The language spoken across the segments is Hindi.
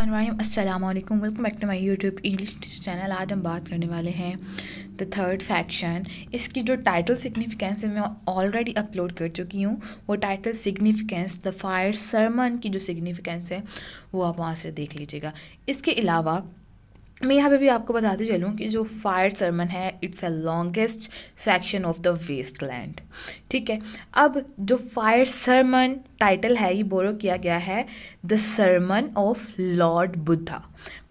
अस्सलामुअलैकुम, welcome back to my YouTube English channel. आज हम बात करने वाले हैं द थर्ड सेक्शन। इसकी जो टाइटल सिग्निफिकेंस है मैं ऑलरेडी अपलोड कर चुकी हूँ। वो title significance the fire sermon की जो सिग्निफिकेंस है वो आप वहाँ से देख लीजिएगा। इसके अलावा मैं यहाँ पे भी आपको बताते चलूँ कि जो फायर सरमन है it's a longest section of the waste land. ठीक है, अब जो फायर सरमन टाइटल है ये बोरो किया गया है the sermon of lord Buddha.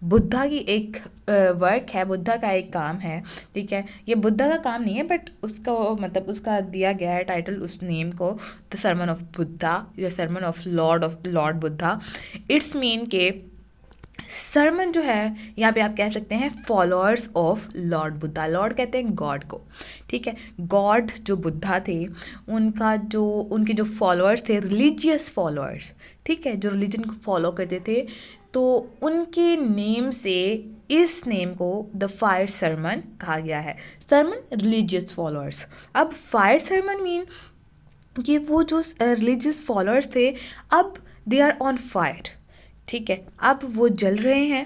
Buddha की एक वर्क है, बुद्धा का एक काम है। ठीक है, ये बुद्धा का काम नहीं है बट उसका मतलब उसका दिया गया है टाइटल उस नेम को, द सरमन ऑफ बुद्धा या sermon of lord Buddha. It's mean के सरमन जो है यहाँ पे आप कह सकते हैं followers of lord Buddha. Lord कहते हैं गॉड को। ठीक है, गॉड जो बुद्धा थे उनके जो फॉलोअर्स थे, रिलीजियस फॉलोअर्स, ठीक है, जो रिलीजन को फॉलो करते थे, तो उनके नेम से इस नेम को द फायर सरमन कहा गया है। Sermon religious followers. अब फायर सरमन मीन कि वो जो रिलीजियस फॉलोअर्स थे अब दे आर ऑन फायर। ठीक है, अब वो जल रहे हैं,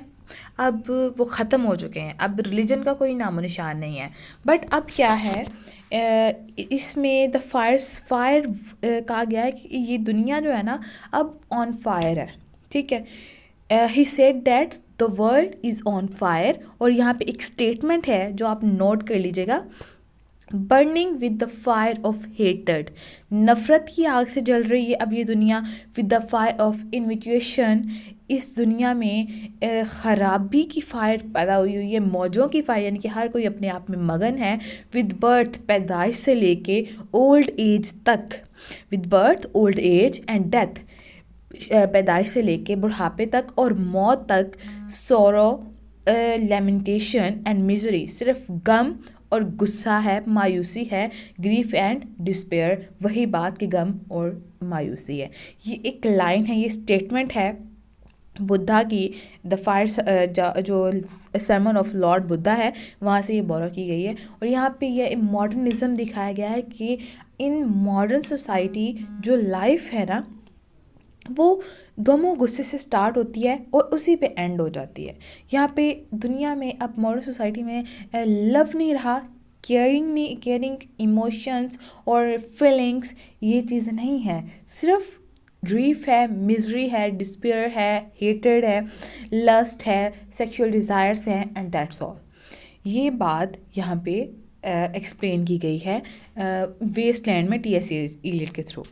अब वो ख़त्म हो चुके हैं, अब रिलीजन का कोई नामो निशान नहीं है। बट अब क्या है, इसमें द फायर कहा गया है कि ये दुनिया जो है ना अब ऑन फायर है। ठीक है, he said that the world is on fire. और यहाँ पे एक स्टेटमेंट है जो आप नोट कर लीजिएगा, burning with the fire of hated. नफ़रत की आग से जल रही है अब ये दुनिया। विद द फायर ऑफ इन्विचुएशन, इस दुनिया में ख़राबी की फायर पैदा हुई है, मौजों की फायर, यानी कि हर कोई अपने आप में मगन है। विद बर्थ, पैदाइश से लेके ओल्ड एज तक। With birth, old age and death, पैदाइश से लेके बुढ़ापे तक और मौत तक। सोरो, लेमेंटेशन एंड मिजरी, सिर्फ गम और गुस्सा है, मायूसी है। ग्रीफ एंड डिस्पेयर, वही बात कि गम और मायूसी है। ये एक लाइन है, ये स्टेटमेंट है बुद्धा की। द फायर जो सरमन ऑफ लॉर्ड बुद्धा है वहाँ से ये बोरो की गई है। और यहाँ पे ये मॉडर्निज्म दिखाया गया है कि इन मॉडर्न सोसाइटी जो लाइफ है ना वो गमों गुस्से से स्टार्ट होती है और उसी पे एंड हो जाती है। यहाँ पे दुनिया में अब मॉडर्न सोसाइटी में लव नहीं रहा, केयरिंग इमोशंस और फीलिंग्स ये चीज़ें नहीं है। सिर्फ ग्रीफ है, मिजरी है, डिस्पेयर है, हेटेड है, लस्ट है, सेक्सुअल डिज़ायर्स हैं एंड दैट्स ऑल। ये बात यहाँ पे एक्सप्लेन की गई है वेस्टलैंड में टी.एस. इलियट के थ्रू।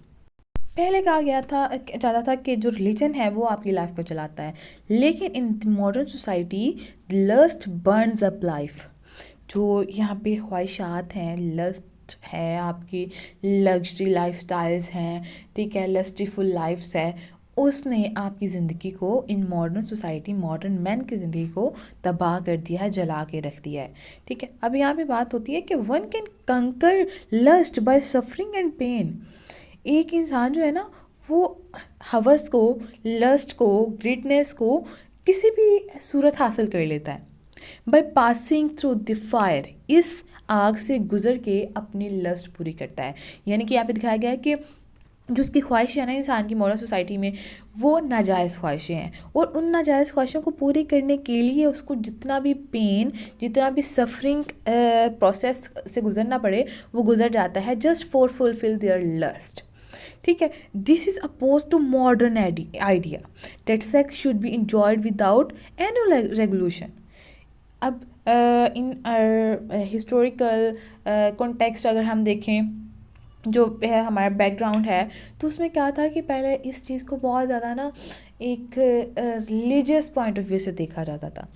पहले कहा गया था चाहता था कि जो रिलीजन है वो आपकी लाइफ को चलाता है, लेकिन in modern society lust burns up life. जो यहाँ पे ख्वाहिशात हैं, लस्ट है, आपकी लग्जरी लाइफ स्टाइल्स हैं, ठीक है, लस्टीफुल लाइफ्स है, उसने आपकी ज़िंदगी को इन मॉडर्न सोसाइटी, मॉडर्न मैन की ज़िंदगी को तबाह कर दिया है, जला के रख दिया है। ठीक है, अब यहाँ पे बात होती है कि one can conquer lust by suffering and pain. एक इंसान जो है ना वो हवस को, लस्ट को, ग्रेटनेस को किसी भी सूरत हासिल कर लेता है by passing through the fire. इस आग से गुजर के अपनी लस्ट पूरी करता है। यानी कि यहाँ पे दिखाया गया है कि जो उसकी ख्वाहिशें हैं ना इंसान की मॉडर्न सोसाइटी में, वो नाजायज़ ख्वाहिशें हैं और उन नाजायज़ ख्वाहिशों को पूरी करने के लिए उसको जितना भी पेन, जितना भी सफरिंग प्रोसेस से गुजरना पड़े वो गुजर जाता है, just for fulfil their lust. ठीक है, this is oppose to modern idea that sex should be enjoyed without any regulation. अब इन हिस्टोरिकल कॉन्टेक्स्ट अगर हम देखें, जो है हमारा बैकग्राउंड है, तो उसमें क्या था कि पहले इस चीज़ को बहुत ज़्यादा ना एक रिलीजियस पॉइंट ऑफ व्यू से देखा जाता था।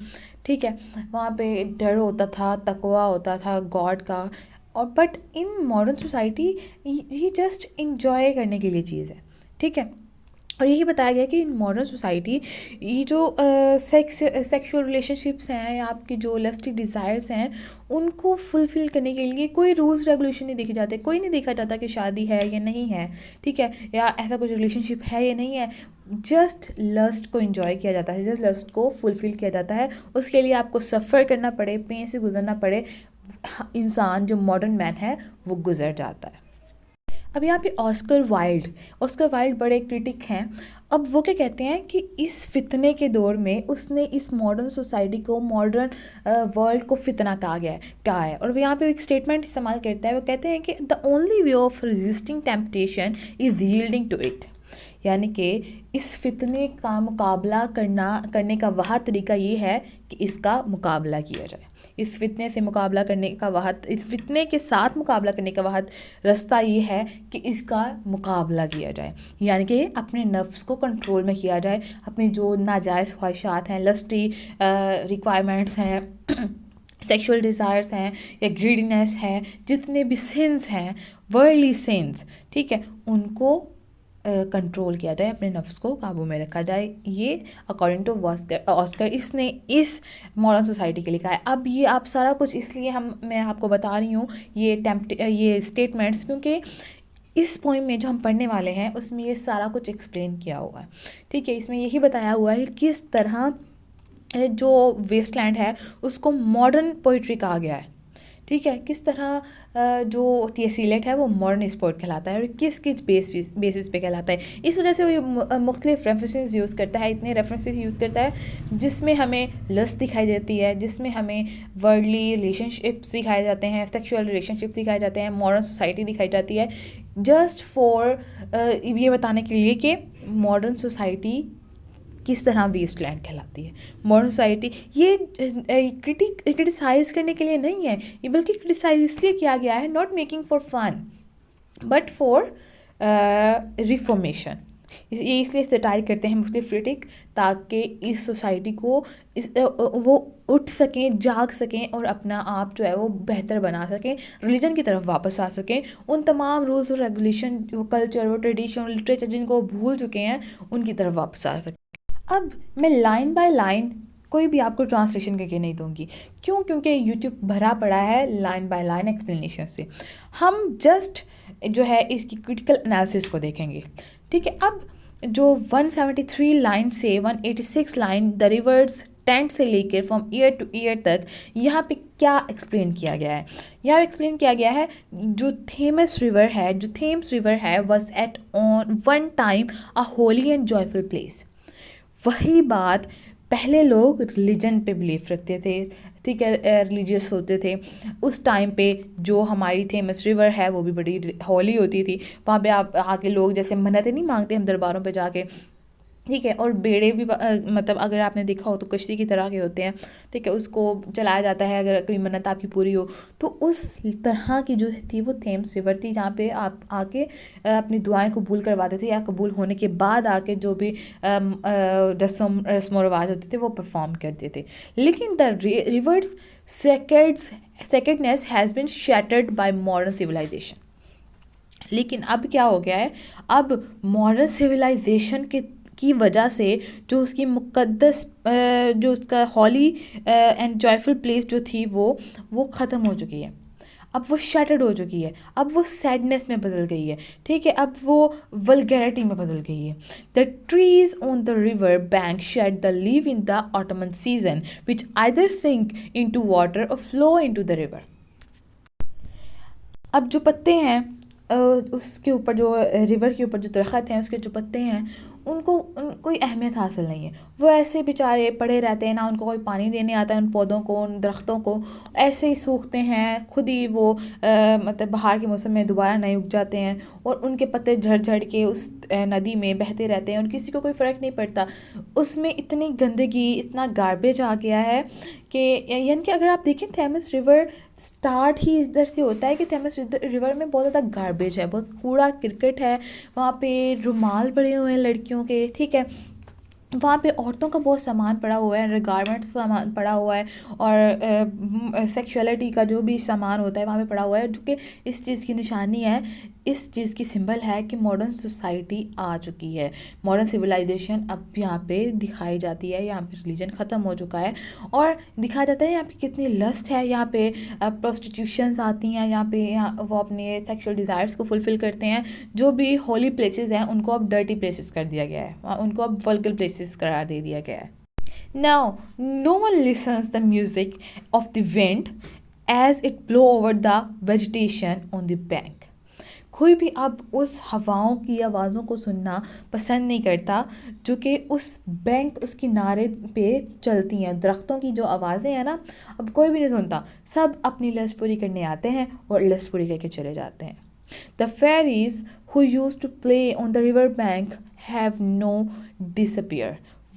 ठीक है, वहाँ पे डर होता था, तकवा होता था गॉड का। और बट इन मॉडर्न सोसाइटी ये जस्ट इंजॉय करने के लिए चीज़ है। ठीक है, और यही बताया गया कि इन मॉडर्न सोसाइटी ये जो सेक्सुअल रिलेशनशिप्स हैं या आपकी जो लस्टी डिज़ायर्स हैं उनको फुलफ़िल करने के लिए कोई रूल्स रेगुलेशन नहीं देखे जाते। कोई नहीं देखा जाता कि शादी है या नहीं है, ठीक है, या ऐसा कुछ रिलेशनशिप है या नहीं है। जस्ट लस्ट को एंजॉय किया जाता है, जस्ट लस्ट को फुलफ़िल किया जाता है। उसके लिए आपको सफ़र करना पड़े, पेन से गुजरना पड़े, इंसान जो मॉडर्न मैन है वो गुजर जाता है। अब यहाँ पे ऑस्कर वाइल्ड बड़े क्रिटिक हैं। अब वो क्या कहते हैं कि इस फितने के दौर में उसने इस मॉडर्न सोसाइटी को, मॉडर्न वर्ल्ड को फितना कहा है। और वो यहाँ पे एक स्टेटमेंट इस्तेमाल करता है, वो कहते हैं कि the only way of resisting temptation is yielding to it, यानी कि इस फितने का मुकाबला करने का वह तरीका ये है कि इसका मुकाबला किया जाए। इस फितने से मुकाबला करने का इस फितने के साथ मुकाबला करने का रास्ता ये है कि इसका मुकाबला किया जाए, यानी कि अपने नफ्स को कंट्रोल में किया जाए। अपनी जो नाजायज़ ख्वाहिशात हैं, लस्टी रिक्वायरमेंट्स हैं, सेक्सुअल डिज़ायर्स हैं या ग्रीडीनेस है, जितने भी सिंस हैं, वर्ल्डली सिंस, ठीक है, उनको कंट्रोल किया जाए, अपने नफ्स को काबू में रखा जाए। ये अकॉर्डिंग टू ऑस्कर इसने इस मॉडर्न सोसाइटी के लिए कहा है। अब ये आप सारा कुछ इसलिए मैं आपको बता रही हूँ ये स्टेटमेंट्स, क्योंकि इस पोइम में जो हम पढ़ने वाले हैं उसमें ये सारा कुछ एक्सप्लेन किया हुआ है, ठीक है। इसमें यही बताया हुआ है किस तरह जो वेस्टलैंड है उसको मॉडर्न पोइट्री कहा गया है, ठीक है। किस तरह जो T.S. Eliot है वो मॉडर्न स्पोर्ट कहलाता है और किस बेसिस पे कहलाता है। इस वजह से वो मुख्तलिफ रेफरेंसेस यूज़ करता है, इतने रेफरेंसेस यूज़ करता है जिसमें हमें लस्ट दिखाई देती है, जिसमें हमें वर्ल्डली रिलेशनशिप्स दिखाए जाते हैं, सेक्सुअल रिलेशनशिप्स दिखाए जाते हैं, मॉडर्न सोसाइटी दिखाई जाती है, जस्ट फॉर ये बताने के लिए कि मॉडर्न सोसाइटी किस तरह वेस्टलैंड कहलाती है। मॉडर्न सोसाइटी ये क्रिटिसाइज़ करने के लिए नहीं है, ये बल्कि क्रिटिसाइज इसलिए किया गया है, not making for fun but for reformation. ये इसलिए सटायर करते हैं मुख्तलिफ क्रिटिक, ताकि इस सोसाइटी को वो उठ सकें, जाग सकें और अपना आप जो है वो बेहतर बना सकें, रिलीजन की तरफ वापस आ सकें, उन तमाम रूल्स और रेगुलेशन, वो कल्चर, वो ट्रेडिशन, लिटरेचर जिनको भूल चुके हैं, उनकी तरफ वापस आ सकें। अब मैं लाइन बाय लाइन कोई भी आपको ट्रांसलेशन करके नहीं दूंगी, क्यों? क्योंकि यूट्यूब भरा पड़ा है लाइन बाय लाइन एक्सप्लेनेशन से। हम जस्ट जो है इसकी क्रिटिकल एनालिसिस को देखेंगे, ठीक है। अब जो 173 लाइन से 186 लाइन द रिवर्स टेंट से लेकर फ्रॉम ईयर टू ईयर तक यहाँ पे क्या एक्सप्लेन किया गया है? यहाँ एक्सप्लेन किया गया है जो थेम्स रिवर है was at on one time a Holi and joyful place. वही बात पहले लोग रिलीजन पे बिलीव रखते थे, ठीक है, रिलीजियस होते थे। उस टाइम पे जो हमारी थेम्स रिवर है वो भी बड़ी होली होती थी। वहाँ पे आप आके लोग जैसे मन्नतें नहीं मांगते हम दरबारों पे जाके, ठीक है, और बेड़े भी मतलब अगर आपने देखा हो तो कश्ती की तरह के होते हैं, ठीक है, उसको चलाया जाता है अगर कोई मन्नत आपकी पूरी हो। तो उस तरह की जो थी वो थेम्स रिवर थी, जहाँ पे आप आके अपनी दुआएं कबूल करवाते थे, या कबूल होने के बाद आके जो भी रस्म रवाज होते थे वो परफॉर्म करते थे। लेकिन the river's sacredness has been shattered by modern civilisation. लेकिन अब क्या हो गया है, अब मॉडर्न सिविलाइजेशन की वजह से जो उसकी मुक़द्दस जो उसका हॉली एंड जॉयफुल प्लेस जो थी वो ख़त्म हो चुकी है। अब वो शैटर्ड हो चुकी है, अब वो सैडनेस में बदल गई है, ठीक है, अब वो वल्गैरिटी में बदल गई है। The trees on the river bank shed the leave in the autumn season which either sink into water और flow into the river. अब जो पत्ते हैं उसके ऊपर, जो रिवर के ऊपर जो दरख्त हैं उसके जो पत्ते हैं, उनको कोई अहमियत हासिल नहीं है। वो ऐसे बेचारे पड़े रहते हैं, ना उनको कोई पानी देने आता है, उन पौधों को, उन दरख्तों को, ऐसे ही सूखते हैं, खुद ही वो मतलब बाहर के मौसम में दोबारा नहीं उग जाते हैं, और उनके पत्ते झड़ झड़ के उस नदी में बहते रहते हैं और किसी को कोई फ़र्क नहीं पड़ता। उसमें इतनी गंदगी, इतना गार्बेज आ गया है कि यानी कि अगर आप देखें थेम्स रिवर स्टार्ट ही इधर से होता है कि थेम्स रिवर में बहुत ज़्यादा गार्बेज है, बहुत कूड़ा करकट है, वहाँ पे रुमाल पड़े हुए हैं लड़कियों के, ठीक है, वहाँ पे औरतों का बहुत सामान पड़ा हुआ है, गारमेंट्स सामान पड़ा हुआ है, और सेक्सुअलिटी का जो भी सामान होता है वहाँ पे पड़ा हुआ है, जो कि इस चीज़ की निशानी है, इस चीज़ की सिंबल है कि मॉडर्न सोसाइटी आ चुकी है, मॉडर्न सिविलाइजेशन अब यहाँ पे दिखाई जाती है। यहाँ पे रिलीजन ख़त्म हो चुका है और दिखाया जाता है यहाँ पे कितनी लस्ट है, यहाँ पे प्रोस्टिट्यूशंस आती हैं, यहाँ वो अपने सेक्सुअल डिज़ायर्स को फुलफ़िल करते हैं। जो भी होली प्लेसेस हैं उनको अब डर्टी प्लेसेस कर दिया गया है, उनको अब वल्गर प्लेसेस करार दे दिया गया है। Now, no one listens the music of the wind as it blow over the vegetation on the bank. कोई भी अब उस हवाओं की आवाज़ों को सुनना पसंद नहीं करता जो कि उस बैंक उस किनारे पे चलती हैं। दरख्तों की जो आवाज़ें हैं ना, अब कोई भी नहीं सुनता, सब अपनी लस्ट पूरी करने आते हैं और लस्ट पूरी करके चले जाते हैं। The fairies who used to play on the river bank have no disappear।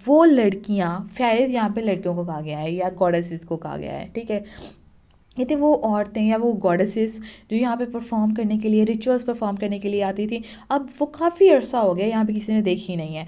वो लड़कियाँ, फेरीज यहाँ पे लड़कियों को कहा गया है या गॉडेसेस को कहा गया है, ठीक है। ये थे वो औरतें या वो गॉडेसेस जो यहाँ पे परफॉर्म करने के लिए, रिचुअल्स परफॉर्म करने के लिए आती थी। अब वो काफ़ी अरसा हो गया यहाँ पे किसी ने देखी नहीं है।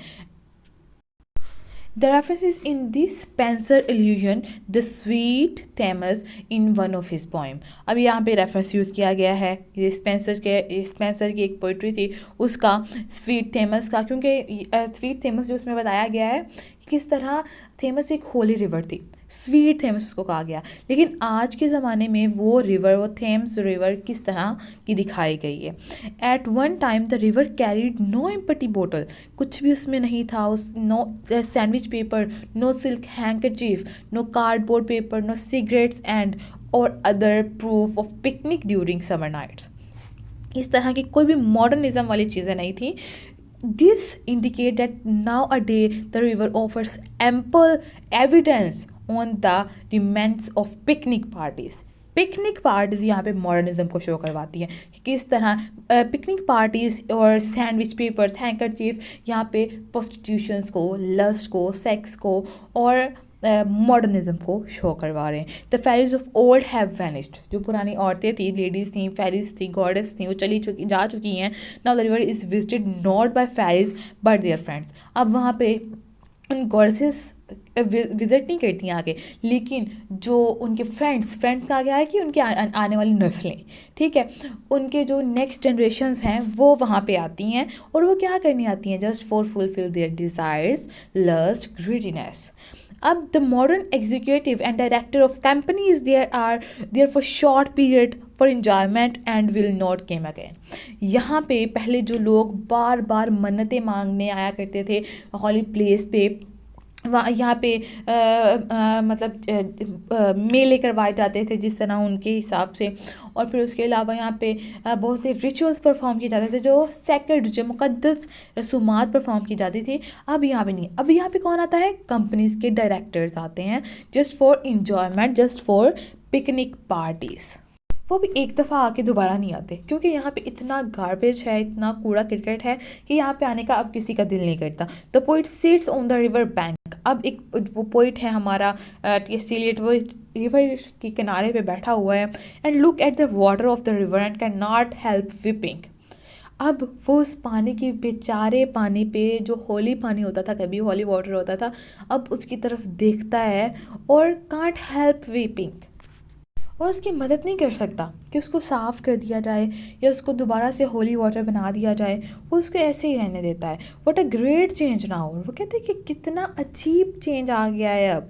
The reference is in the Spenser illusion, the sweet Thames in one of his poem। अब यहाँ पे रेफरेंस यूज़ किया गया है ये स्पेंसर की एक पोइट्री थी उसका, स्वीट थेमस का, क्योंकि स्वीट थेमस जो उसमें बताया गया है कि किस तरह थेमस एक होली रिवर थी, स्वीट थेम्स उसको कहा गया। लेकिन आज के ज़माने में वो रिवर, वो थेम्स रिवर किस तरह की दिखाई गई है। At one time the river carried no empty bottle, कुछ भी उसमें नहीं था, उस no sandwich paper, no silk handkerchief, no cardboard paper, no cigarettes and और other proof of picnic during summer nights. इस तरह की कोई भी मॉडर्निज्म वाली चीज़ें नहीं थी। This indicate that nowadays the river offers ample evidence on the remains of picnic parties। Picnic parties यहाँ पे मॉडर्निज्म को शो करवाती हैं कि किस तरह पिकनिक पार्टीज़ और सैंडविच पेपर्स, हैंकरचीफ यहाँ पे प्रोस्टिट्यूशंस को, लस्ट को, सेक्स को और मॉडर्निज्म को शो करवा रहे हैं। The fairies of old have vanished, जो पुरानी औरतें थी, लेडीज़ थी, फेरीज थी, गॉडेस थी, वो जा चुकी हैं। Now the river is visited not by fairies but their friends. अब वहाँ पे उन गॉडेसेस विजिट नहीं करती हैं आगे, लेकिन जो उनके फ्रेंड्स का क्या है कि उनके आने वाली नस्लें, ठीक है, उनके जो नेक्स्ट जनरेशन्स हैं वो वहाँ पे आती हैं और वो क्या करनी आती हैं, just for fulfil their desires, lust, greediness. अब the modern executive and director of companies there for short period for enjoyment and will not came again. यहाँ पे पहले जो लोग बार बार मन्नतें मांगने आया करते थे हॉली प्लेस पे, वहाँ यहाँ पे मतलब मेले करवाए जाते थे जिस तरह उनके हिसाब से, और फिर उसके अलावा यहाँ पे बहुत से रिचुअल्स परफॉर्म किए जाते थे, जो सेक्रेड, जो मुक़द्दस रसूमात परफॉर्म की जाती थी। अब यहाँ पे नहीं, अब यहाँ पे कौन आता है, कंपनीज़ के डायरेक्टर्स आते हैं, just for enjoyment, just for picnic parties. वो भी एक दफ़ा आके दोबारा नहीं आते, क्योंकि यहाँ पे इतना गार्बेज है, इतना कूड़ा क्रिकेट है कि यहाँ पे आने का अब किसी का दिल नहीं करता। The poet sits on the river bank. अब एक वो पोइट है हमारा टी.एस. एलियट, वो रिवर के किनारे पे बैठा हुआ है, and look at the water of the river and can not help weeping. अब वो उस पानी की, बेचारे पानी पे, जो होली पानी होता था, कभी होली वाटर होता था, अब उसकी तरफ देखता है और कांट हेल्प वीपिंग, और उसकी मदद नहीं कर सकता कि उसको साफ़ कर दिया जाए या उसको दोबारा से होली वाटर बना दिया जाए, वो उसको ऐसे ही रहने देता है। What a great change now. वो कहते हैं कि कितना अजीब चेंज आ गया है अब।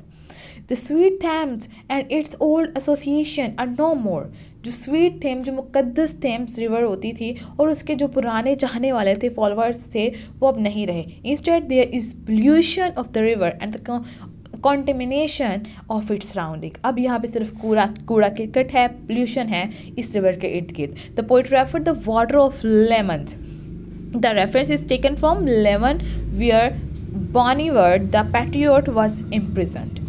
The sweet Thames and its old association are no more. जो स्वीट थेम्स, जो मुक़द्दस थेम्स रिवर होती थी और उसके जो पुराने चाहने वाले थे, फॉलोअर्स थे, वो अब नहीं रहे। Instead there is pollution of the river and the contamination of its surrounding. अब यहाँ पे सिर्फ कूड़ा क्रिकेट है, पोल्यूशन है इस रिवर के इर्द गिर्द। The poet referred the water of Leman. The reference is taken from Leman where Bonivard the patriot was imprisoned.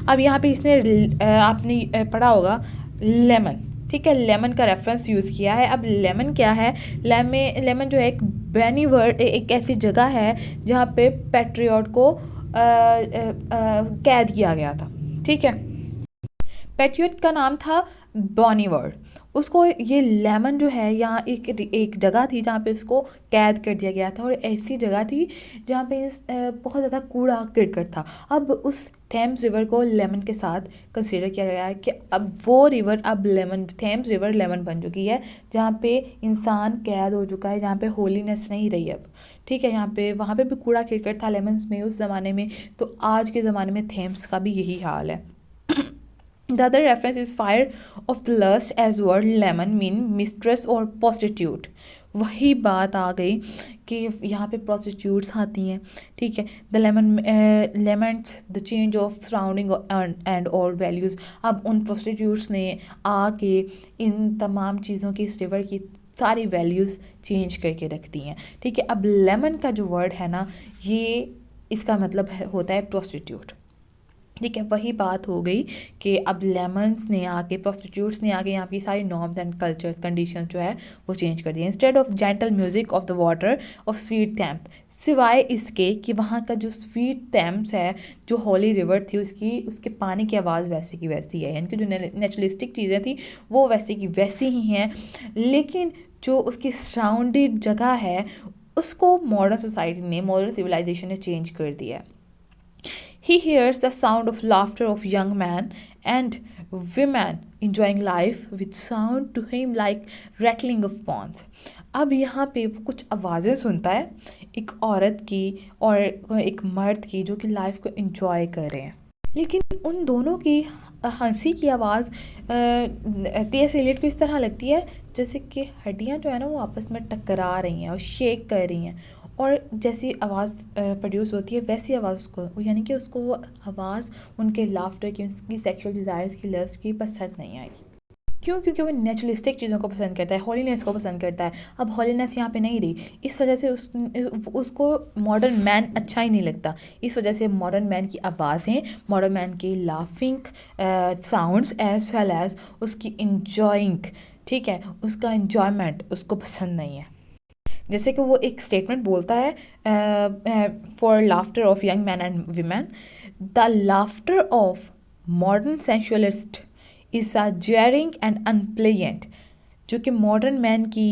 अब यहाँ पे इसने आपने पढ़ा होगा लेमन, ठीक है, लेमन का रेफरेंस यूज़ किया है। अब लेमन क्या है, लेमन जो है एक बॉनीवर्ड, एक ऐसी जगह है जहाँ पे पैट्रियट को कैद किया गया था, ठीक है। पैट्रियट का नाम था बॉनीवर्ड। उसको ये लेमन जो है, यहाँ एक जगह थी जहाँ पे उसको कैद कर दिया गया था, और ऐसी जगह थी जहाँ पे बहुत ज़्यादा कूड़ा करकट था। अब उस थेम्स रिवर को लेमन के साथ कंसीडर किया गया है कि अब वो रिवर, अब थेम्स रिवर लेमन बन चुकी है, जहाँ पे इंसान कैद हो चुका है, जहाँ पे होलीनेस नहीं रही अब, ठीक है। यहाँ पे, वहाँ पे भी कूड़ा क्रिकेट था लेमन्स में उस ज़माने में, तो आज के ज़माने में थेम्स का भी यही हाल है। The other reference is fire of the lust as word lemon mean mistress or prostitute। वही बात आ गई कि यहाँ पे prostitutes आती हैं, ठीक है। The laments the change of surrounding and all values। अब उन prostitutes ने आके इन तमाम चीज़ों की, इस रिवर की सारी वैल्यूज़ चेंज करके रखती हैं। ठीक है, अब लेमन का जो वर्ड है ना, ये इसका मतलब होता है प्रोस्टिट्यूट। ठीक है, वही बात हो गई कि अब लेमन्स ने आके, प्रोस्टिट्यूट्स ने आके यहाँ की सारी नॉर्म्स एंड कल्चर्स कंडीशन जो है वो चेंज कर दिए। Instead of gentle music of the water of sweet Thames, सिवाय इसके कि वहाँ का जो स्वीट थैम्स है, जो हॉली रिवर थी, उसके पानी की आवाज़ वैसी की वैसी है, यानी कि जो नेचुरलिस्टिक चीज़ें थी वो वैसी की वैसी ही हैं, लेकिन जो उसकी सराउंडेड जगह है उसको मॉडर्न सोसाइटी ने, मॉडर्न सिविलाइजेशन ने चेंज कर दिया है। He hears the sound of laughter of young men and women enjoying life which sound to him like rattling of ponds. अब यहाँ पे वो कुछ आवाज़ें सुनता है, एक औरत की और एक मर्द की, जो कि लाइफ को एंजॉय कर रहे हैं, लेकिन उन दोनों की हंसी की आवाज़ तेज़ एलियट को इस तरह लगती है जैसे कि हड्डियाँ जो है ना वो आपस में टकरा रही हैं और शेक कर रही हैं, और जैसी आवाज़ प्रोड्यूस होती है वैसी आवाज़ उसको, यानी कि उसको वो आवाज़ उनके लाफ्टर की, उनकी सेक्सुअल डिज़ायर्स की, लस्ट की पसंद नहीं आई। क्यों? क्योंकि वो नेचुरलिस्टिक चीज़ों को पसंद करता है, हॉलीनेस को पसंद करता है। अब हॉलीनेस यहाँ पे नहीं रही, इस वजह से उसको मॉडर्न मैन अच्छा ही नहीं लगता। इस वजह से मॉडर्न मैन की आवाज़ें, मॉडर्न मैन की laughing sounds as well as उसकी इंजॉइंग, ठीक है, उसका इंजॉयमेंट उसको पसंद नहीं है। जैसे कि वो एक स्टेटमेंट बोलता है, for laughter of young man and women, the laughter of modern sensualist is a jarring and unpleasant. जो कि मॉडर्न मैन की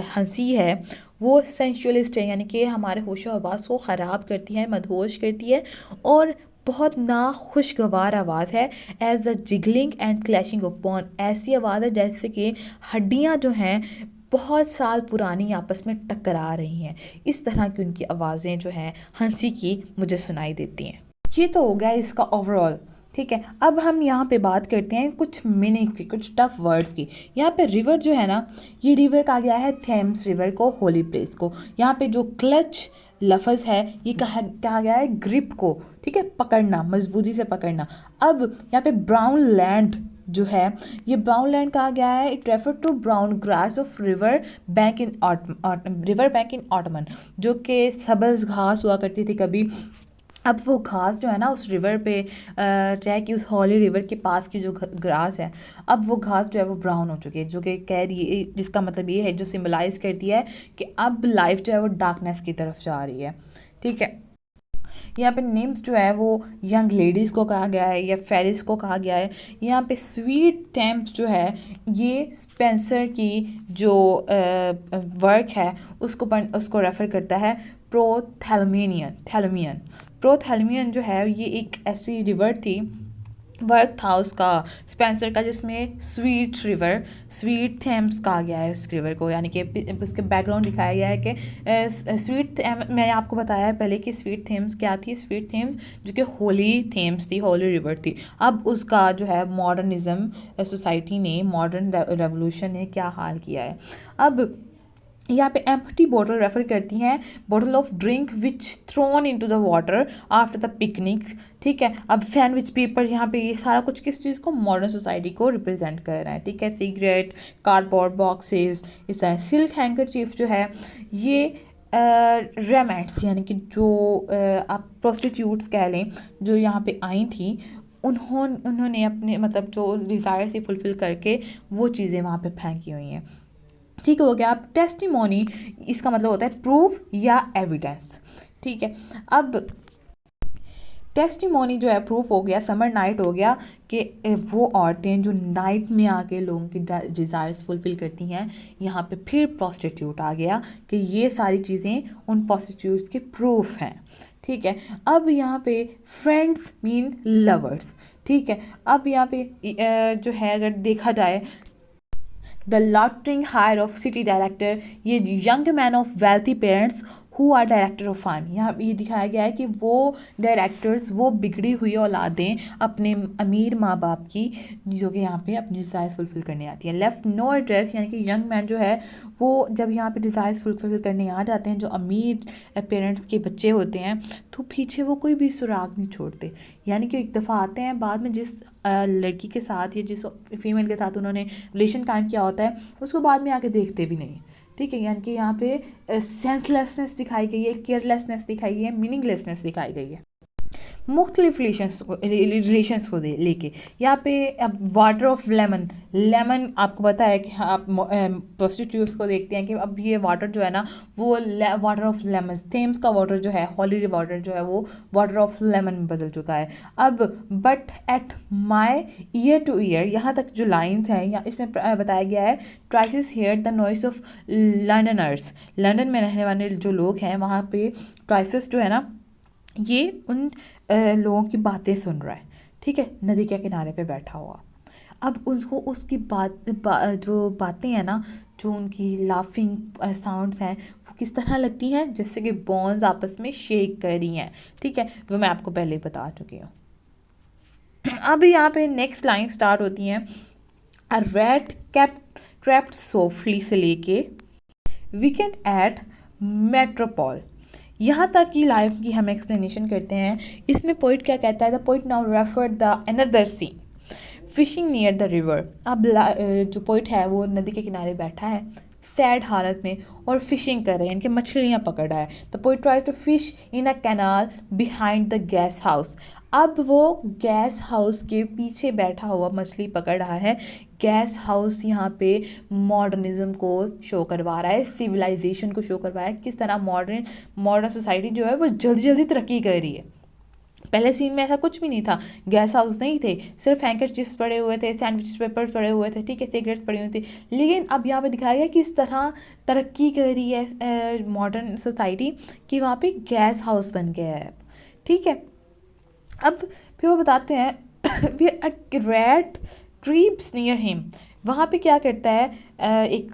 हंसी है वो सेंशुअलिस्ट है, यानी कि हमारे होशो हवास को ख़राब करती है, मदहोश करती है, और बहुत नाखुशगवार आवाज़ है। As a jiggling and clashing of bone, ऐसी आवाज़ है जैसे कि हड्डियाँ जो हैं बहुत साल पुरानी आपस में टकरा रही हैं। इस तरह की उनकी आवाज़ें जो हैं हंसी की मुझे सुनाई देती हैं। ये तो हो गया इसका ओवरऑल। ठीक है, अब हम यहाँ पे बात करते हैं कुछ मीनिंग की, कुछ टफ वर्ड्स की। यहाँ पे रिवर जो है ना, ये रिवर कहा गया है थेम्स रिवर को, होली प्लेस को। यहाँ पे जो क्लच लफ्ज़ है ये कहा गया है ग्रिप को, ठीक है, पकड़ना, मजबूती से पकड़ना। अब यहाँ पे ब्राउन लैंड जो है, ये ब्राउन लैंड कहा गया है, it refer to brown grass of river bank in autumn, जो कि सब्ज़ घास हुआ करती थी कभी। अब वो घास जो है ना उस रिवर पे रह के, उस हॉली रिवर के पास की जो ग्रास है, अब वो घास जो है वो ब्राउन हो चुकी है, जो कि कह रही है, जिसका मतलब ये है, जो सिम्बलाइज करती है कि अब लाइफ जो है वो डार्कनेस की तरफ जा रही है। ठीक है, यहाँ पे नेम्स जो है वो यंग लेडीज़ को कहा गया है या फेरिस को कहा गया है। यहाँ पे स्वीट टेम्प्स जो है ये स्पेंसर की जो वर्क है उसको रेफ़र करता है। प्रोथैलमियन जो है ये एक ऐसी रिवर थी, वर्क था उसका स्पेंसर का, जिसमें स्वीट थेम्स कहा गया है उस रिवर को, यानी कि उसके बैकग्राउंड दिखाया गया है कि स्वीट, मैंने आपको बताया है पहले कि स्वीट थेम्स क्या थी। स्वीट थेम्स जो कि होली थेम्स थी, होली रिवर थी। अब उसका जो है मॉडर्निज्म सोसाइटी ने, मॉडर्न रेवोल्यूशन ने क्या हाल किया है। अब यहाँ पे एम्प्टी बॉटल रेफर करती हैं, bottle of drink which throne into the water after the picnic. ठीक है, अब सैंडविच पेपर, यहाँ पे ये सारा कुछ किस चीज़ को, मॉडर्न सोसाइटी को रिप्रेजेंट कर रहा है। ठीक है, सिगरेट, कार्डबोर्ड बॉक्सेस, इस तरह। सिल्क हैंकरचीफ जो है ये रेमेट्स, यानी कि जो आप प्रोस्टिट्यूट्स कह लें, जो यहाँ पे आई थी, उन्होंने अपने मतलब जो डिज़ायर से फुलफ़िल करके वो चीज़ें वहाँ पे फेंकी हुई हैं। ठीक हो गया। अब टेस्टिमोनी, इसका मतलब होता है प्रूफ या एविडेंस। ठीक है, अब टेस्टिमोनी जो है प्रूफ हो गया, समर नाइट हो गया कि वो औरतें जो नाइट में आके लोगों की डिज़ायर्स फुलफ़िल करती हैं। यहाँ पे फिर प्रोस्टिट्यूट आ गया कि ये सारी चीज़ें उन प्रोस्टिट्यूट्स के प्रूफ हैं। ठीक है, अब यहाँ पे फ्रेंड्स मीन लवर्स। ठीक है, अब यहाँ पे जो है अगर देखा जाए, the loitering heirs of city director, ये young man of wealthy parents who are director of firm, यहाँ ये दिखाया गया है कि वो डायरेक्टर्स, वो बिगड़ी हुई औलादें अपने अमीर माँ बाप की, जो कि यहाँ पे अपनी डिज़ायर्स फुलफिल करने आती है। लेफ्ट नो एड्रेस, यानी कि यंग मैन जो है वो जब यहाँ पे डिज़ायर्स फुलफिल करने आ जाते हैं, जो अमीर पेरेंट्स के बच्चे होते हैं, तो पीछे वो कोई भी सुराग नहीं छोड़ते। यानी कि एक दफ़ा आते हैं बाद में, जिस लड़की के साथ या जिस फीमेल के साथ उन्होंने रिलेशन कायम किया होता है, उसको बाद में आके देखते भी नहीं। ठीक है, यानी कि यहाँ पे सेंसलेसनेस दिखाई गई है, केयरलेसनेस दिखाई गई है, मीनिंगलेसनेस दिखाई गई है मुख्तलिफ रिलेशंस को लेके। यहाँ पे अब वाटर ऑफ लेमन आपको पता है कि आप प्रोस्टिट्यूट्स को देखते हैं कि अब ये वाटर जो है ना वो वाटर ऑफ लेमन, थेम्स का वाटर जो है, हॉली वाटर जो है वो वाटर ऑफ लेमन में बदल चुका है अब। But at my year two year, यहाँ तक जो लाइन्स हैं या इसमें बताया गया है, Tiresias hear the noise of Londoners, London में रहने वाले जो लोग हैं वहाँ पे ट्राइसिस जो है ना ये उन लोगों की बातें सुन रहा है। ठीक है, नदी के किनारे पे बैठा हुआ। अब उसको उसकी जो बातें हैं ना, जो उनकी लाफिंग साउंड्स हैं, वो किस तरह लगती हैं, जैसे कि बोन्स आपस में शेक कर रही हैं। ठीक है, वो मैं आपको पहले ही बता चुकी हूँ। अब यहाँ पे नेक्स्ट लाइन स्टार्ट होती हैं, अ रैट ट्रैप्ड सोफ्टली से लेके वीकेंड एट मेट्रोपॉल, यहाँ तक की लाइफ की हम एक्सप्लेनेशन करते हैं। इसमें पोइट क्या कहता है, the poet now refer the another scene fishing near the river. अब जो पोइट है वो नदी के किनारे बैठा है सैड हालत में और फिशिंग कर रहे हैं, इनके मछलियाँ पकड़ रहा है। The poet try to fish in a canal behind the gas house. अब वो गैस हाउस के पीछे बैठा हुआ मछली पकड़ रहा है। गैस हाउस यहाँ पे मॉडर्निज्म को शो करवा रहा है, सिविलाइजेशन को शो करवा रहा है, किस तरह मॉडर्न सोसाइटी जो है वो जल्दी जल्दी तरक्की कर रही है। पहले सीन में ऐसा कुछ भी नहीं था, गैस हाउस नहीं थे, सिर्फ हैंकरचिप्स पड़े हुए थे, सैंडविच पेपर्स पड़े हुए थे, ठीक है, सिगरेट्स पड़ी हुई थी। लेकिन अब यहाँ पे दिखाया गया किस तरह तरक्की कर रही है मॉडर्न सोसाइटी, कि वहाँ पे गैस हाउस बन गया है। ठीक है, अब फिर वो बताते हैं we a rat trips near him. वहाँ पे क्या करता है, एक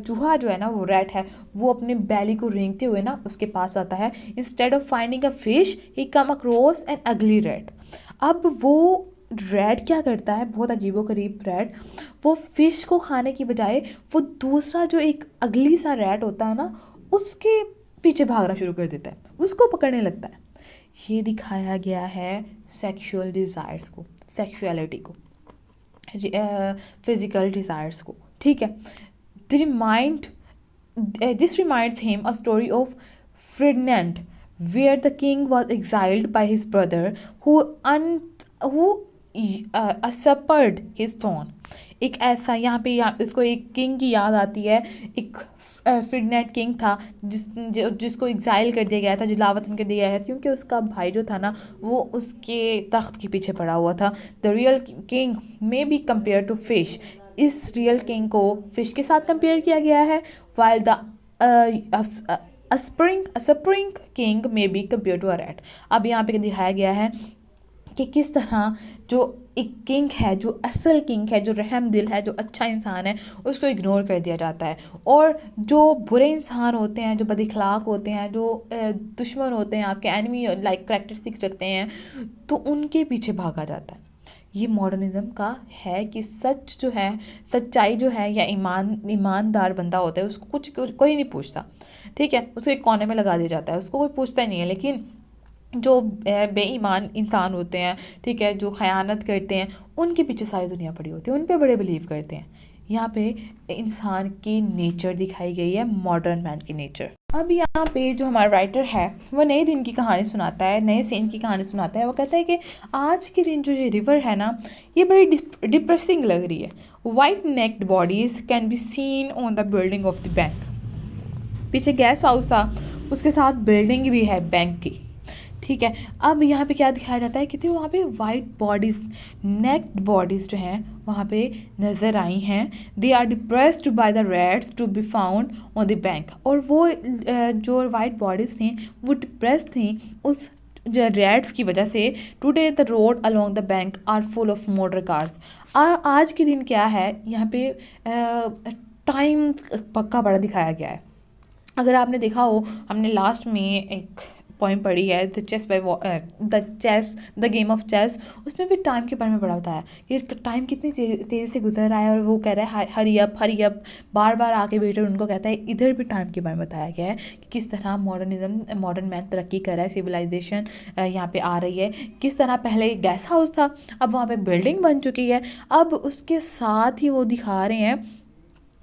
चूहा जो है ना, वो रैट है, वो अपने बैली को रेंगते हुए ना उसके पास आता है। Instead of finding a fish he come across N अगली रैट। अब वो रैट क्या करता है, बहुत अजीबोगरीब रैट, वो फिश को खाने की बजाय वो दूसरा जो एक अगली सा रैट होता है ना, उसके पीछे भागना शुरू कर देता है, उसको पकड़ने लगता है। ये दिखाया गया है सेक्सुअल डिज़ायर्स को, सेक्सुअलिटी को, फिजिकल डिज़ायर्स को। ठीक है, this reminds him a story of Ferdinand where the king was exiled by his brother who usurped his throne. एक ऐसा यहाँ पे इसको एक किंग की याद आती है, एक फ्रिडनेट किंग था जिसको एग्जाइल कर दिया गया था, जलावतन कर दिया गया था, क्योंकि उसका भाई जो था ना वो उसके तख्त के पीछे पड़ा हुआ था। The real king may be compare to fish. इस रियल किंग को फिश के साथ कंपेयर किया गया है, while the spring king may be compare to a rat. अब यहाँ पे दिखाया गया है कि किस तरह जो एक किंग है, जो असल किंग है, जो रहम दिल है, जो अच्छा इंसान है, उसको इग्नोर कर दिया जाता है। और जो बुरे इंसान होते हैं, जो बदइखलाक होते हैं, जो दुश्मन होते हैं, आपके एनिमी लाइक करैक्टरिस्टिक्स रखते हैं, तो उनके पीछे भागा जाता है। ये मॉडर्निज़म का है कि सच जो है, सच्चाई जो है, या ईमानदार बंदा होता है, उसको कुछ कोई नहीं पूछता। ठीक है, उसको एक कोने में लगा दिया जाता है, उसको कोई पूछता ही नहीं है। लेकिन जो बेईमान इंसान होते हैं, ठीक है, जो ख़यानत करते हैं, उनके पीछे सारी दुनिया पड़ी होती है, उन पे बड़े बिलीव करते हैं। यहाँ पे इंसान की नेचर दिखाई गई है, मॉडर्न मैन की नेचर। अब यहाँ पे जो हमारा राइटर है वो नए दिन की कहानी सुनाता है, नए सीन की कहानी सुनाता है। वो कहता है कि आज के दिन जो ये रिवर है ना, ये बड़ी डिप्रेसिंग लग रही है। White naked bodies can be seen on the building of the bank. पीछे गैस हाउस था, उसके साथ बिल्डिंग भी है बैंक की। ठीक है, अब यहाँ पे क्या दिखाया जाता है कि वहाँ पे वाइट बॉडीज़, नेक्ड बॉडीज़ जो हैं वहाँ पे नज़र आई हैं। They are depressed by the rats to be found on the bank. और वो जो वाइट बॉडीज़ थी वो डिप्रेस्ड थी उस जो रैट्स की वजह से। Today the road along the bank are full of motor cars. आज के दिन क्या है, यहाँ पे टाइम पक्का बड़ा दिखाया गया है। अगर आपने देखा हो, हमने लास्ट में एक पोइम पढ़ी है द गेम ऑफ चेस, उसमें भी टाइम के बारे में बड़ा बताया कि टाइम कितनी तेज़ी से गुजर रहा है, और वो कह रहा है हरी अप, बार बार आके बेटर उनको कहता है। इधर भी टाइम के बारे में बताया गया है कि किस तरह मॉडर्न मैन तरक्की कर रहा है, सिविलाइजेशन यहाँ पे आ रही है, किस तरह पहले गेस्ट हाउस था, अब वहाँ पे बिल्डिंग बन चुकी है। अब उसके साथ ही वो दिखा रहे हैं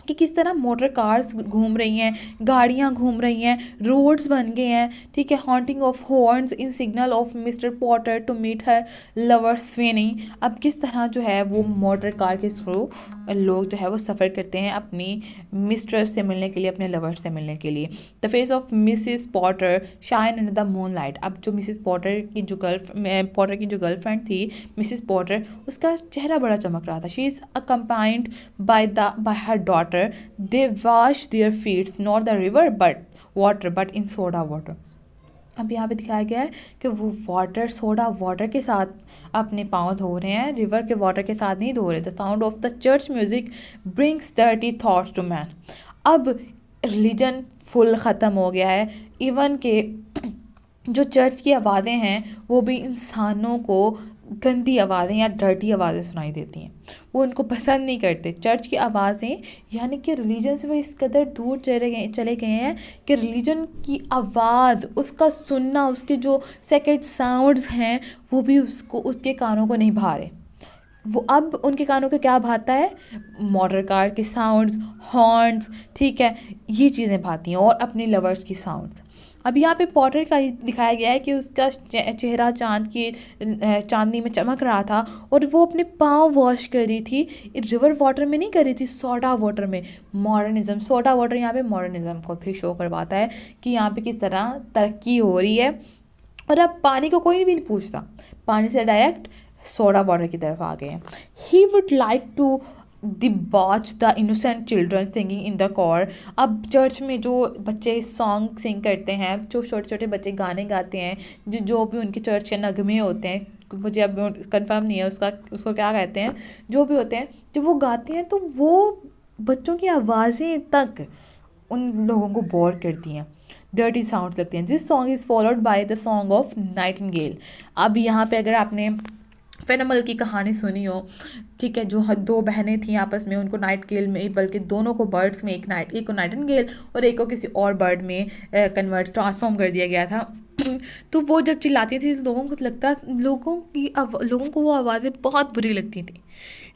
कि किस तरह मोटर कार्स घूम रही हैं, गाड़ियाँ घूम रही हैं, रोड्स बन गए हैं, ठीक है। Haunting of horns in signal of mister Potter to meet her lover Sweeney. अब किस तरह जो है वो मोटर कार के थ्रू लोग जो है वो सफ़र करते हैं अपनी मिस्ट्रेस से मिलने के लिए, अपने लवर से मिलने के लिए। The face of Mrs Potter shine in the moon light. अब जो मिसिस पॉटर की जो गर्लफ्रेंड थी, मिसिस पॉटर, उसका चेहरा बड़ा चमक रहा था। She is accompanied by her daughter. They wash their feet not the river but in soda water. अब यहाँ पे दिखाया गया है कि वो सोडा वाटर के साथ अपने पाँव धो रहे हैं, रिवर के वाटर के साथ नहीं धो रहे। The sound of the church music brings dirty thoughts to man. अब रिलीजन फुल ख़त्म हो गया है, इवन के जो चर्च की आवाज़ें हैं वो भी इंसानों को गंदी आवाज़ें या डर्टी आवाज़ें सुनाई देती हैं, वो उनको पसंद नहीं करते चर्च की आवाज़ें। यानी कि रिलीजन से वो इस कदर दूर चले गए हैं कि रिलीजन की आवाज़, उसका सुनना, उसके जो सेकेंड साउंड्स हैं वो भी उसके कानों को नहीं भा रहे। वो अब उनके कानों को क्या भाता है? मोटर कार के साउंड्स, हॉर्न्स, ठीक है, ये चीज़ें भाती हैं, और अपने लवर्स की साउंड्स। अब यहाँ पे पॉटर का दिखाया गया है कि उसका चेहरा चांदनी में चमक रहा था, और वो अपने पाँव वॉश कर रही थी, रिवर वाटर में नहीं कर रही थी, सोडा वाटर में। मॉडर्निज्म, सोडा वाटर यहाँ पे मॉडर्निज्म को भी शो करवाता है कि यहाँ पे किस तरह तरक्की हो रही है। और अब पानी को कोई भी नहीं पूछता, पानी से डायरेक्ट सोडा वाटर की तरफ आ गए हैं। He would like to debauch the innocent children singing in the choir. अब चर्च में जो बच्चे सॉन्ग सिंग करते हैं, जो छोटे छोटे बच्चे गाने गाते हैं, जो भी उनके चर्च के नगमे होते हैं, मुझे अब कंफर्म नहीं है उसको क्या कहते हैं, जो भी होते हैं, जब वो गाते हैं तो वो बच्चों की आवाज़ें तक उन लोगों को बोर करती हैं, डर्टी साउंड लगते हैं। This song is followed by the song of Nightingale. अब यहाँ पे अगर आपने फेनमल की कहानी सुनी हो, ठीक है, जो दो बहनें थी आपस में, उनको नाइटिंगेल में, बल्कि दोनों को बर्ड्स में, एक को नाइटिंगेल और एक को किसी और बर्ड में ट्रांसफॉर्म कर दिया गया था। तो वो जब चिल्लाती थी तो लोगों को वो आवाज़ें बहुत बुरी लगती थी।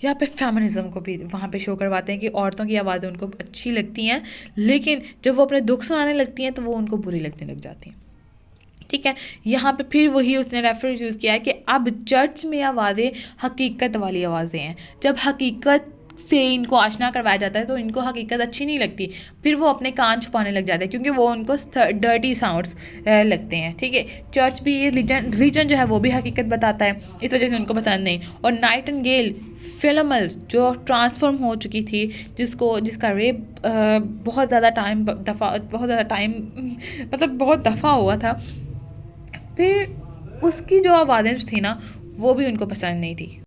यहाँ पे फेमिनिज्म को भी वहाँ पे शो करवाते हैं कि औरतों की आवाज़ें उनको अच्छी लगती हैं, लेकिन जब वो अपने दुख सुनाने लगती हैं तो वो उनको बुरी लगने लग जाती हैं, ठीक है। यहाँ पे फिर वही उसने रेफरेंस यूज़ किया है कि अब चर्च में आवाज़ें हकीकत वाली आवाज़ें हैं। जब हकीकत से इनको आशना करवाया जाता है तो इनको हकीकत अच्छी नहीं लगती, फिर वो अपने कान छुपाने लग जाते हैं क्योंकि वो उनको डर्टी साउंड्स लगते हैं, ठीक है। चर्च भी, रिलीजन जो है वो भी हकीकत बताता है, इस वजह से उनको पसंद नहीं। और नाइटिंगेल फिल्मल जो ट्रांसफॉर्म हो चुकी थी, जिसका रेप बहुत ज़्यादा टाइम मतलब बहुत दफ़ा हुआ था, फिर उसकी जो आवाज़ें थी ना वो भी उनको पसंद नहीं थी,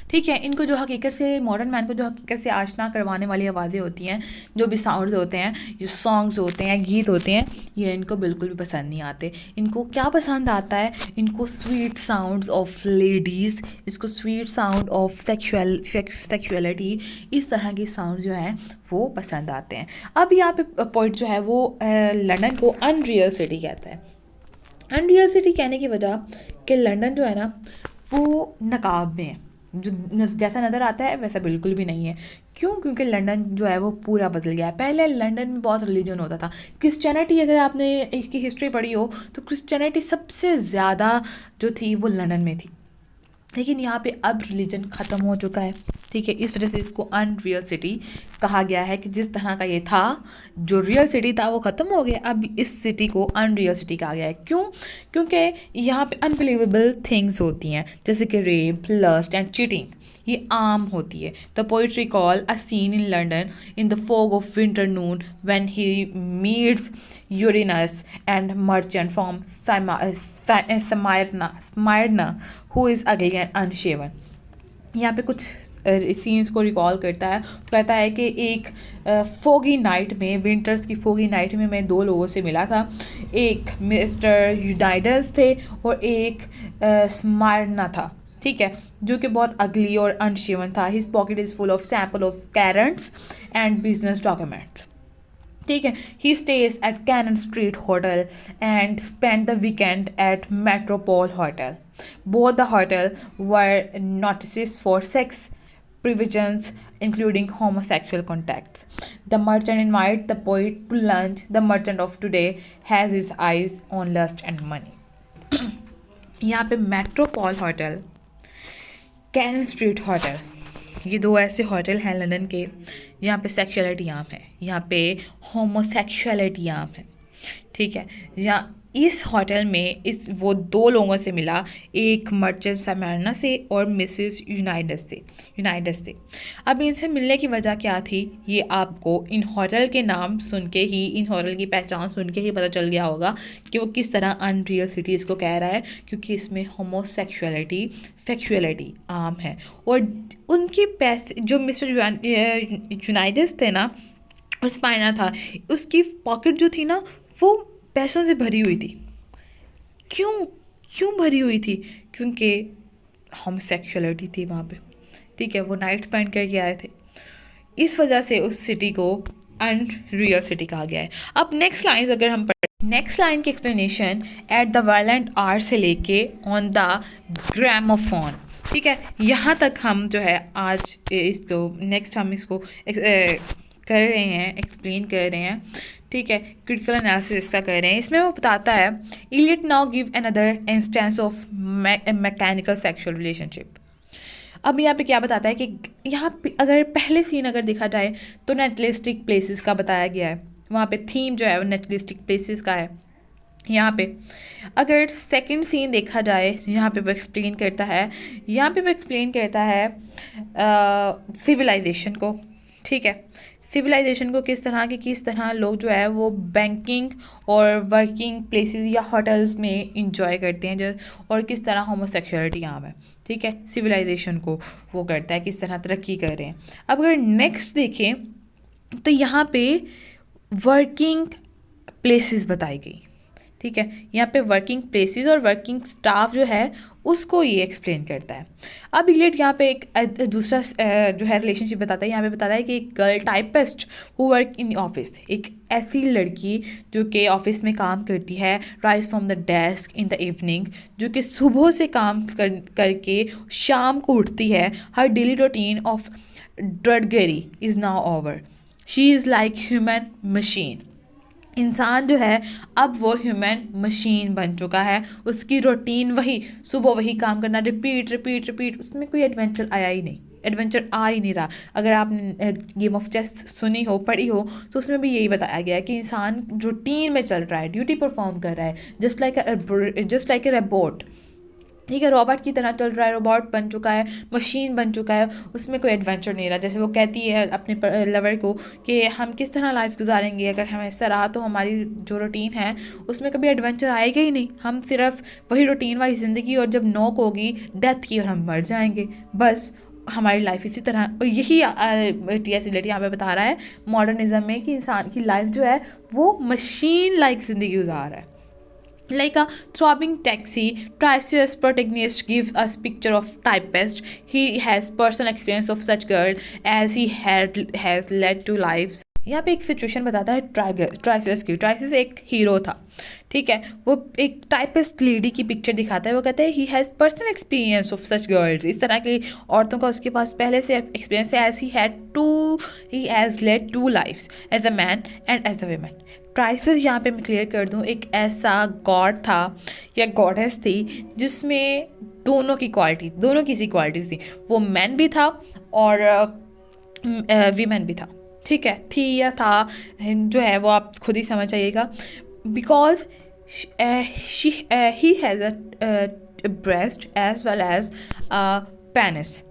ठीक है। इनको जो हकीकत से, मॉडर्न मैन को जो हकीकत से आशना करवाने वाली आवाज़ें होती हैं, जो भी साउंड्स होते हैं, जो सॉन्ग्स होते हैं, गीत होते हैं, ये इनको बिल्कुल भी पसंद नहीं आते। इनको क्या पसंद आता है? इनको स्वीट साउंड्स ऑफ लेडीज़, इसको स्वीट साउंड ऑफ सेक्सुअलिटी, इस तरह के साउंड जो हैं वो पसंद आते हैं। अब यहाँ पे पॉइंट जो है वो लंदन को अनरियल सिटी कहता है। अनरियल सिटी कहने की वजह कि लंदन जो है ना वो नकाब में है, जो जैसा नज़र आता है वैसा बिल्कुल भी नहीं है। क्यों? क्योंकि लंदन जो है वो पूरा बदल गया है। पहले लंदन में बहुत रिलीजन होता था, क्रिश्चियनिटी, अगर आपने इसकी हिस्ट्री पढ़ी हो तो क्रिश्चियनिटी सबसे ज़्यादा जो थी वो लंदन में थी, लेकिन यहाँ पे अब रिलीजन ख़त्म हो चुका है, ठीक है। इस वजह से इसको अनरियल सिटी कहा गया है कि जिस तरह का ये था, जो रियल सिटी था वो ख़त्म हो गया, अब इस सिटी को अनरियल सिटी कहा गया है। क्यों? क्योंकि यहाँ पे अनबिलीवेबल थिंग्स होती हैं, जैसे कि रेप, लस्ट एंड चीटिंग, ये आम होती है। The poetry call a scene in London in the fog of winter noon when he meets Uranus and merchant from Smyrna who is ugly and unshaven. यहाँ पे कुछ सीन्स को रिकॉल करता है। कहता है कि एक फोगी नाइट में, विंटर्स की फोगी नाइट में मैं 2 लोगों से मिला था। एक मिस्टर यूनाइडस थे और एक स्मारना था, ठीक है, जो कि बहुत अगली और अनशिवन था। His pocket is full of sample of currants and business documents, ठीक है। He stays at Cannon Street hotel and spend the weekend at Metropole hotel. Both the hotel were notices for sex provisions including homosexual contacts. The merchant invited the poet to lunch. The merchant of today has his eyes on lust and money. यहाँ पे Metropole hotel, Cannon Street hotel, ये 2 ऐसे होटल हैं लंदन के, यहाँ पे सेक्सुअलिटी आम है, यहाँ पे होमोसेक्सुअलिटी आम है, ठीक है। यहाँ इस होटल में वो 2 लोगों से मिला, एक मर्चेंट समरना से और मिसेस यूनाइडस से। अब इनसे मिलने की वजह क्या थी, ये आपको इन होटल के नाम सुन के ही, इन होटल की पहचान सुन के ही पता चल गया होगा कि वो किस तरह अनरियल सिटी इसको कह रहा है, क्योंकि इसमें सेक्सुअलिटी आम है। और उनके पैसे, जो मिस्टर यूनाइडस थे ना, और स्पाइना था, उसकी पॉकेट जो थी ना वो पैसों से भरी हुई थी। क्यों भरी हुई थी? क्योंकि होमोसेक्सुअलिटी थी वहाँ पे, ठीक है। वो नाइट स्पेंड करके आए थे, इस वजह से उस सिटी को अनरियल सिटी कहा गया है। अब नेक्स्ट लाइन अगर हम पढ़ें, नेक्स्ट लाइन की explanation at the violent hour से लेके ऑन द ग्रामोफोन, ठीक है। यहाँ तक हम जो है आज इसको नेक्स्ट हम इसको कर रहे हैं, एक्सप्लेन कर रहे हैं, ठीक है। क्रिटिकल एनालिसिस इसका कर रहे हैं। इसमें वो बताता है Eliot now give another instance of mechanical sexual relationship. अब यहाँ पे क्या बताता है कि यहाँ पे अगर पहले सीन अगर देखा जाए तो नेचुरलिस्टिक प्लेसेस का बताया गया है, वहाँ पे थीम जो है वो नेचुरलिस्टिक प्लेसेस का है। यहाँ पे अगर सेकंड सीन देखा जाए, यहाँ पे वो एक्सप्लेन करता है सिविलाइजेशन को, ठीक है। सिविलाइजेशन को किस तरह लोग जो है वो बैंकिंग और वर्किंग प्लेसेस या होटल्स में इंजॉय करते हैं, और किस तरह होमोसेक्सुअलिटी आम है, ठीक है। सिविलाइजेशन को वो करता है, किस तरह तरक्की कर रहे हैं। अब अगर नेक्स्ट देखें तो यहाँ पे वर्किंग प्लेसेस बताई गई, ठीक है। यहाँ पे वर्किंग प्लेसेस और वर्किंग स्टाफ जो है उसको ये एक्सप्लेन करता है। अब इलियट यहाँ पे एक दूसरा जो है रिलेशनशिप बताता है। यहाँ पे बताता है कि एक girl typist who work in office, एक ऐसी लड़की जो कि ऑफिस में काम करती है, rise from the desk in the evening, जो कि सुबह से काम करके शाम को उठती है। Her daily routine of drudgery is now over, she is like human machine. इंसान जो है अब वो ह्यूमन मशीन बन चुका है, उसकी रूटीन वही, सुबह वही काम करना, रिपीट, उसमें कोई एडवेंचर आ ही नहीं रहा। अगर आपने गेम ऑफ चेस सुनी हो, पढ़ी हो, तो उसमें भी यही बताया गया है कि इंसान रूटीन में चल रहा है, ड्यूटी परफॉर्म कर रहा है, जस्ट लाइक ए रोबोट, ठीक है। रॉबोट की तरह चल रहा है, रोबोट बन चुका है, मशीन बन चुका है, उसमें कोई एडवेंचर नहीं रहा। जैसे वो कहती है अपने लवर को कि हम किस तरह लाइफ गुजारेंगे, अगर हमें ऐसा रहा तो हमारी जो रूटीन है उसमें कभी एडवेंचर आएगा ही नहीं, हम सिर्फ वही रूटीन वाली ज़िंदगी, और जब नोक होगी डेथ की और हम मर जाएंगे, बस हमारी लाइफ इसी तरह। और यही टी.एस. एलियट यहाँ पे बता रहा है मॉडर्निज्म में कि इंसान की लाइफ जो है वो मशीन लाइक ज़िंदगी गुजार रहा है। Like a throbbing taxi, Tricius protagonist gives us picture of typist. He has personal experience of such girl as he has led to lives. यहाँ पे एक सिचुएशन बताता है ट्राइसियस की। ट्राइसियस एक हीरो था, ठीक है। वो एक टाइपिस्ट लेडी की पिक्चर दिखाता है। वो कहता है he has personal experience of such girls, इस तरह की औरतों का उसके पास पहले से एक्सपीरियंस है। As he has led two lives as a man and as a women. Tiresias यहाँ पे मैं क्लियर कर दूँ, एक ऐसा गॉड था या गॉडेस थी जिसमें दोनों की क्वालिटीज़ थी। वो मैन भी था और वीमेन भी था, ठीक है। थी या था जो है वो आप खुद ही समझ आइएगा। Because he has a breast as well as penis,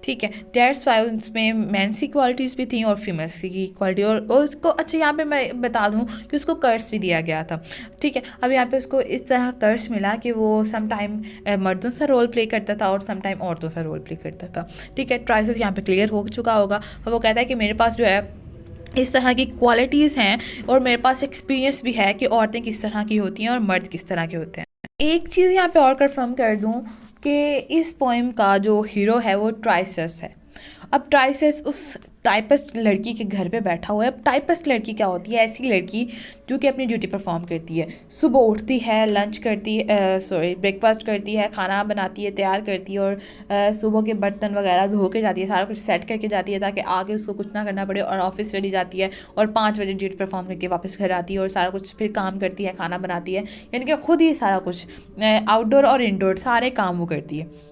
ठीक है, डेट्स वाई उसमें मेंस की क्वालिटीज़ भी थी और फीमेल्स की क्वालिटी, और उसको अच्छा यहाँ पे मैं बता दूँ कि उसको कर्स भी दिया गया था। ठीक है, अब यहाँ पे उसको इस तरह कर्स मिला कि वो सम टाइम मर्दों सा रोल प्ले करता था और सम टाइम औरतों सा रोल प्ले करता था। ठीक है, ट्राइसेस यहाँ पे क्लियर हो चुका होगा और वो कहता है कि मेरे पास जो है इस तरह की क्वालिटीज़ हैं और मेरे पास एक्सपीरियंस भी है कि औरतें किस तरह की होती हैं और मर्द किस तरह के होते हैं। एक चीज़ यहाँ पे और कंफर्म कर दूँ कि इस पोएम का जो हीरो है वो ट्राइसस है। अब ट्राइसस उस टाइपिस्ट लड़की के घर पे बैठा हुआ है। अब टाइपिस्ट लड़की क्या होती है? ऐसी लड़की जो कि अपनी ड्यूटी परफॉर्म करती है, सुबह उठती है, लंच करती है, ब्रेकफास्ट करती है, खाना बनाती है, तैयार करती है और सुबह के बर्तन वगैरह धो के जाती है, सारा कुछ सेट करके जाती है ताकि आगे उसको कुछ ना करना पड़े, और ऑफिस चली जाती है और 5 बजे ड्यूटी परफॉर्म करके वापस घर आती है और सारा कुछ फिर काम करती है, खाना बनाती है, यानी कि खुद ही सारा कुछ आउटडोर और इंडोर सारे काम वो करती है।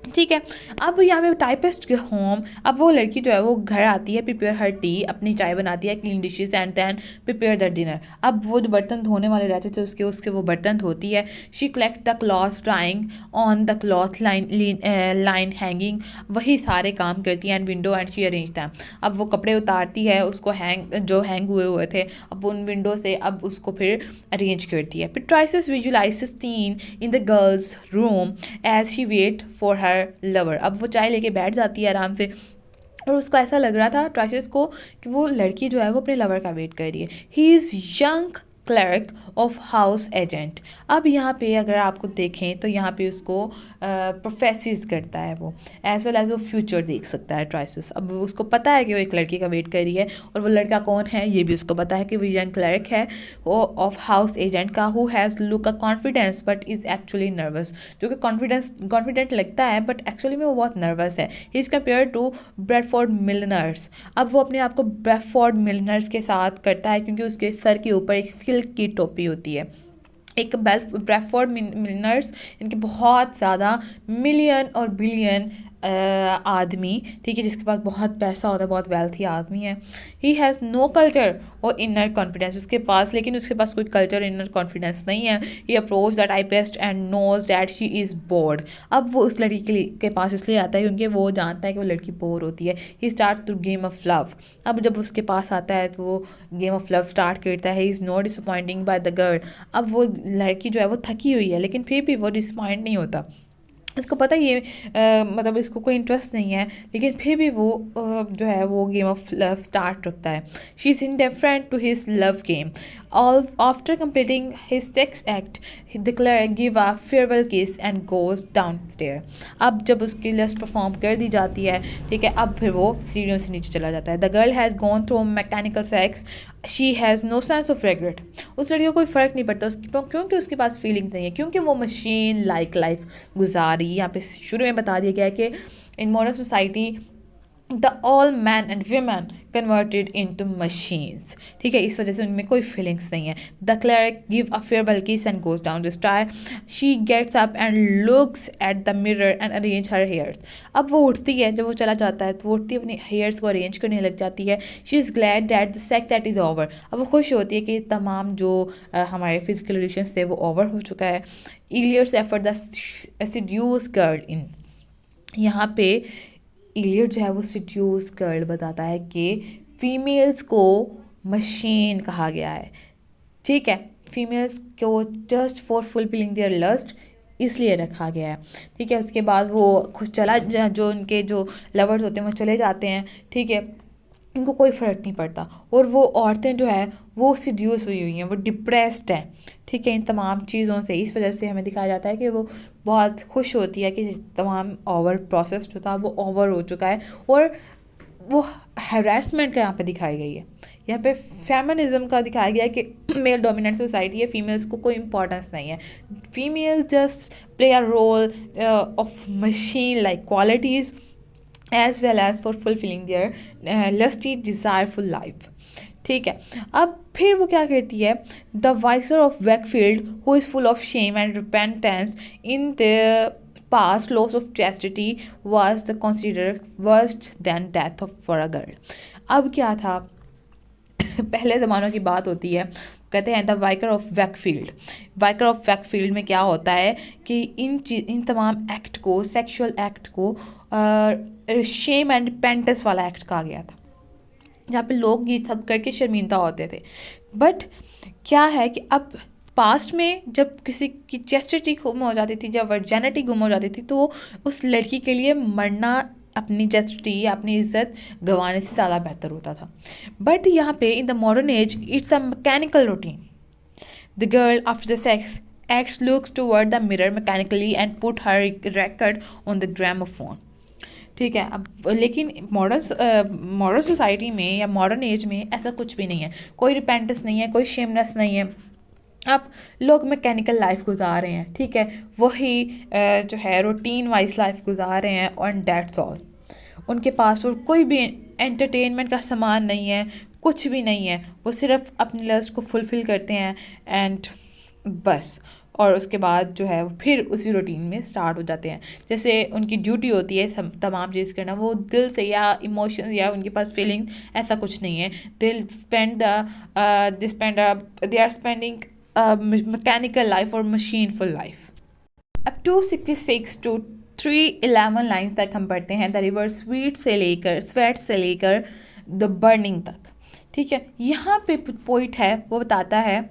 ठीक है, अब यहाँ पे टाइपिस्ट के होम, अब वो लड़की जो है वो घर आती है, प्रिपेयर हर टी, अपनी चाय बनाती है, clean dishes and then prepare the dinner. अब वो जो बर्तन धोने वाले रहते थे उसके उसके वो बर्तन धोती है। She collect the cloth drawing on the cloth line hanging, वही सारे काम करती है, and window and she arrange them. अब वो कपड़े उतारती है, उसको हैंग हुए हुए थे, अब उन विंडो से अब उसको फिर अरेंज करती है। फिर Tiresias visualises scene in the girl's room as she wait for her lover. अब वो चाय लेके बैठ जाती है आराम से और उसको ऐसा लग रहा था ट्राइसेस को कि वो लड़की जो है वो अपने लवर का वेट कर रही है। He is young clerk of house agent. अब यहाँ पे अगर आपको देखें तो यहाँ पे उसको प्रोफेसिस करता है वो, एज वेल एज वो फ्यूचर देख सकता है ट्राइसिस। अब उसको पता है कि वो एक लड़की का वेट कर रही है और वो लड़का कौन है ये भी उसको पता है कि वो यंग क्लर्क है वो ऑफ हाउस एजेंट का, who has look a confidence but is actually nervous, जो कि कॉन्फिडेंट लगता है बट एक्चुअली में वो बहुत नर्वस है। He is compare to Bradford millionaires. अब वो अपने आप को ब्रेडफोर्ड मिलनर्स के साथ करता है क्योंकि उसके सर के ऊपर एक सिल्क की टोपी होती है। एक ब्रेडफोर्ड मिलनर्स, इनके बहुत ज़्यादा मिलियन और बिलियन आदमी, ठीक है, जिसके पास बहुत पैसा होता है, बहुत वेल्थी आदमी है। ही हैज़ नो कल्चर और इनर कॉन्फिडेंस उसके पास, लेकिन उसके पास कोई कल्चर इनर कॉन्फिडेंस नहीं है। He approach the typist and knows that she is bored. अब वो उस लड़की के पास इसलिए आता है क्योंकि वो जानता है कि वो लड़की बोर होती है। He start to game of love. अब जब उसके पास आता है तो वो गेम ऑफ लव स्टार्ट करता है। He is not disappointing by the girl. अब वो लड़की जो है वो थकी हुई है लेकिन फिर भी वो डिसअपॉइंट नहीं होता। इसको पता ही है मतलब इसको कोई इंटरेस्ट नहीं है, लेकिन फिर भी वो जो है वो गेम ऑफ लव स्टार्ट रखता है। She is indifferent to his love game. All after completing his sex act declare give a farewell kiss and goes down stair. अब जब उसकी लस्ट परफॉर्म कर दी जाती है, ठीक है, अब फिर वो सीढ़ियों से नीचे चला जाता है। The girl has gone through mechanical sex, she has no sense of regret. उस लड़की को कोई फ़र्क नहीं पड़ता उसकी, क्योंकि उसके पास फीलिंग्स नहीं है, क्योंकि वो मशीन लाइक लाइफ गुजारी। यहाँ पे शुरू में बता दिया गया है कि इन modern society the all man and women converted into machines. ठीक है, इस वजह से उनमें कोई फीलिंग्स नहीं है। The clerk give a farewell kiss and goes down the stair. She gets up and looks at the mirror and arrange her hairs. अब वो उठती है, जब वो चला जाता है तो वो उठती है, अपने हेयर्स को अरेंज करने लग जाती है। She is glad that the sex that is over. अब वो खुश होती है कि तमाम जो हमारे फिजिकल रिलेशंस थे वो ओवर हो चुका है। Eliot's effort the seduces girl in. यहाँ पे इलियट जो है वो सेड्यूस गर्ल बताता है कि फीमेल्स को मशीन कहा गया है। ठीक है, फीमेल्स को just for fulfilling their lust इसलिए रखा गया है। ठीक है, उसके बाद वो खुद जो उनके जो लवर्स होते हैं वो चले जाते हैं। ठीक है, इनको कोई फ़र्क नहीं पड़ता और वो औरतें जो है वो सिड्यूस हुई हैं, वो डिप्रेस्ड हैं। ठीक है, इन तमाम चीज़ों से इस वजह से हमें दिखाया जाता है कि वो बहुत खुश होती है कि तमाम ओवर प्रोसेस जो था वो ओवर हो चुका है। और वो हैरेसमेंट का यहाँ पे दिखाई गई है, यहाँ पे फेमिनिज्म का दिखाया गया है कि मेल डोमिनेंट सोसाइटी है, फीमेल्स को कोई इंपॉर्टेंस नहीं है। Female just play a role of machine like qualities as well as for fulfilling their lusty desireful life। ठीक है, अब फिर वो क्या करती है, the vicar of Wakefield who is full of shame and repentance in the past loss of chastity was the considered worse than death of for a girl। अब क्या था पहले ज़मानों की बात होती है, कहते हैं the vicar of Wakefield. Vicar of Wakefield में क्या होता है कि इन तमाम एक्ट को, सेक्सुअल एक्ट को शेम एंड पेंटस वाला एक्ट कहा गया था, जहाँ पे लोग ये सब करके शर्मिंदा होते थे। बट क्या है कि अब पास्ट में जब किसी की चेस्टिटी गुम हो जाती थी, जब वर्जिनिटी गुम हो जाती थी, तो उस लड़की के लिए मरना अपनी चेस्टिटी या अपनी इज्जत गंवाने से ज़्यादा बेहतर होता था। बट यहाँ पे in the modern age it's a mechanical routine. The girl after the sex act looks toward the mirror mechanically and put her record on the gramophone. ठीक है, अब लेकिन मॉडर्न सोसाइटी में या मॉडर्न एज में ऐसा कुछ भी नहीं है, कोई रिपेंटेंस नहीं है, कोई शेमनेस नहीं है। अब लोग मैकेनिकल लाइफ गुजार रहे हैं, ठीक है, वही जो है रूटीन वाइज लाइफ गुजार रहे हैं, और दैट्स ऑल। उनके पास और कोई भी एंटरटेनमेंट का सामान नहीं है, कुछ भी नहीं है, वो सिर्फ अपनी लस्ट को फुलफ़िल करते हैं एंड बस। और उसके बाद जो है वो फिर उसी रूटीन में स्टार्ट हो जाते हैं। जैसे उनकी ड्यूटी होती है तमाम चीज़ करना, वो दिल से या इमोशंस या उनके पास फीलिंग ऐसा कुछ नहीं है। They are spending mechanical life और मशीनफुल लाइफ। अब 266 to 311 लाइन्स तक हम पढ़ते हैं द रिवर स्वेट से लेकर द बर्निंग तक। ठीक है, यहाँ पे पोइट है वो बताता है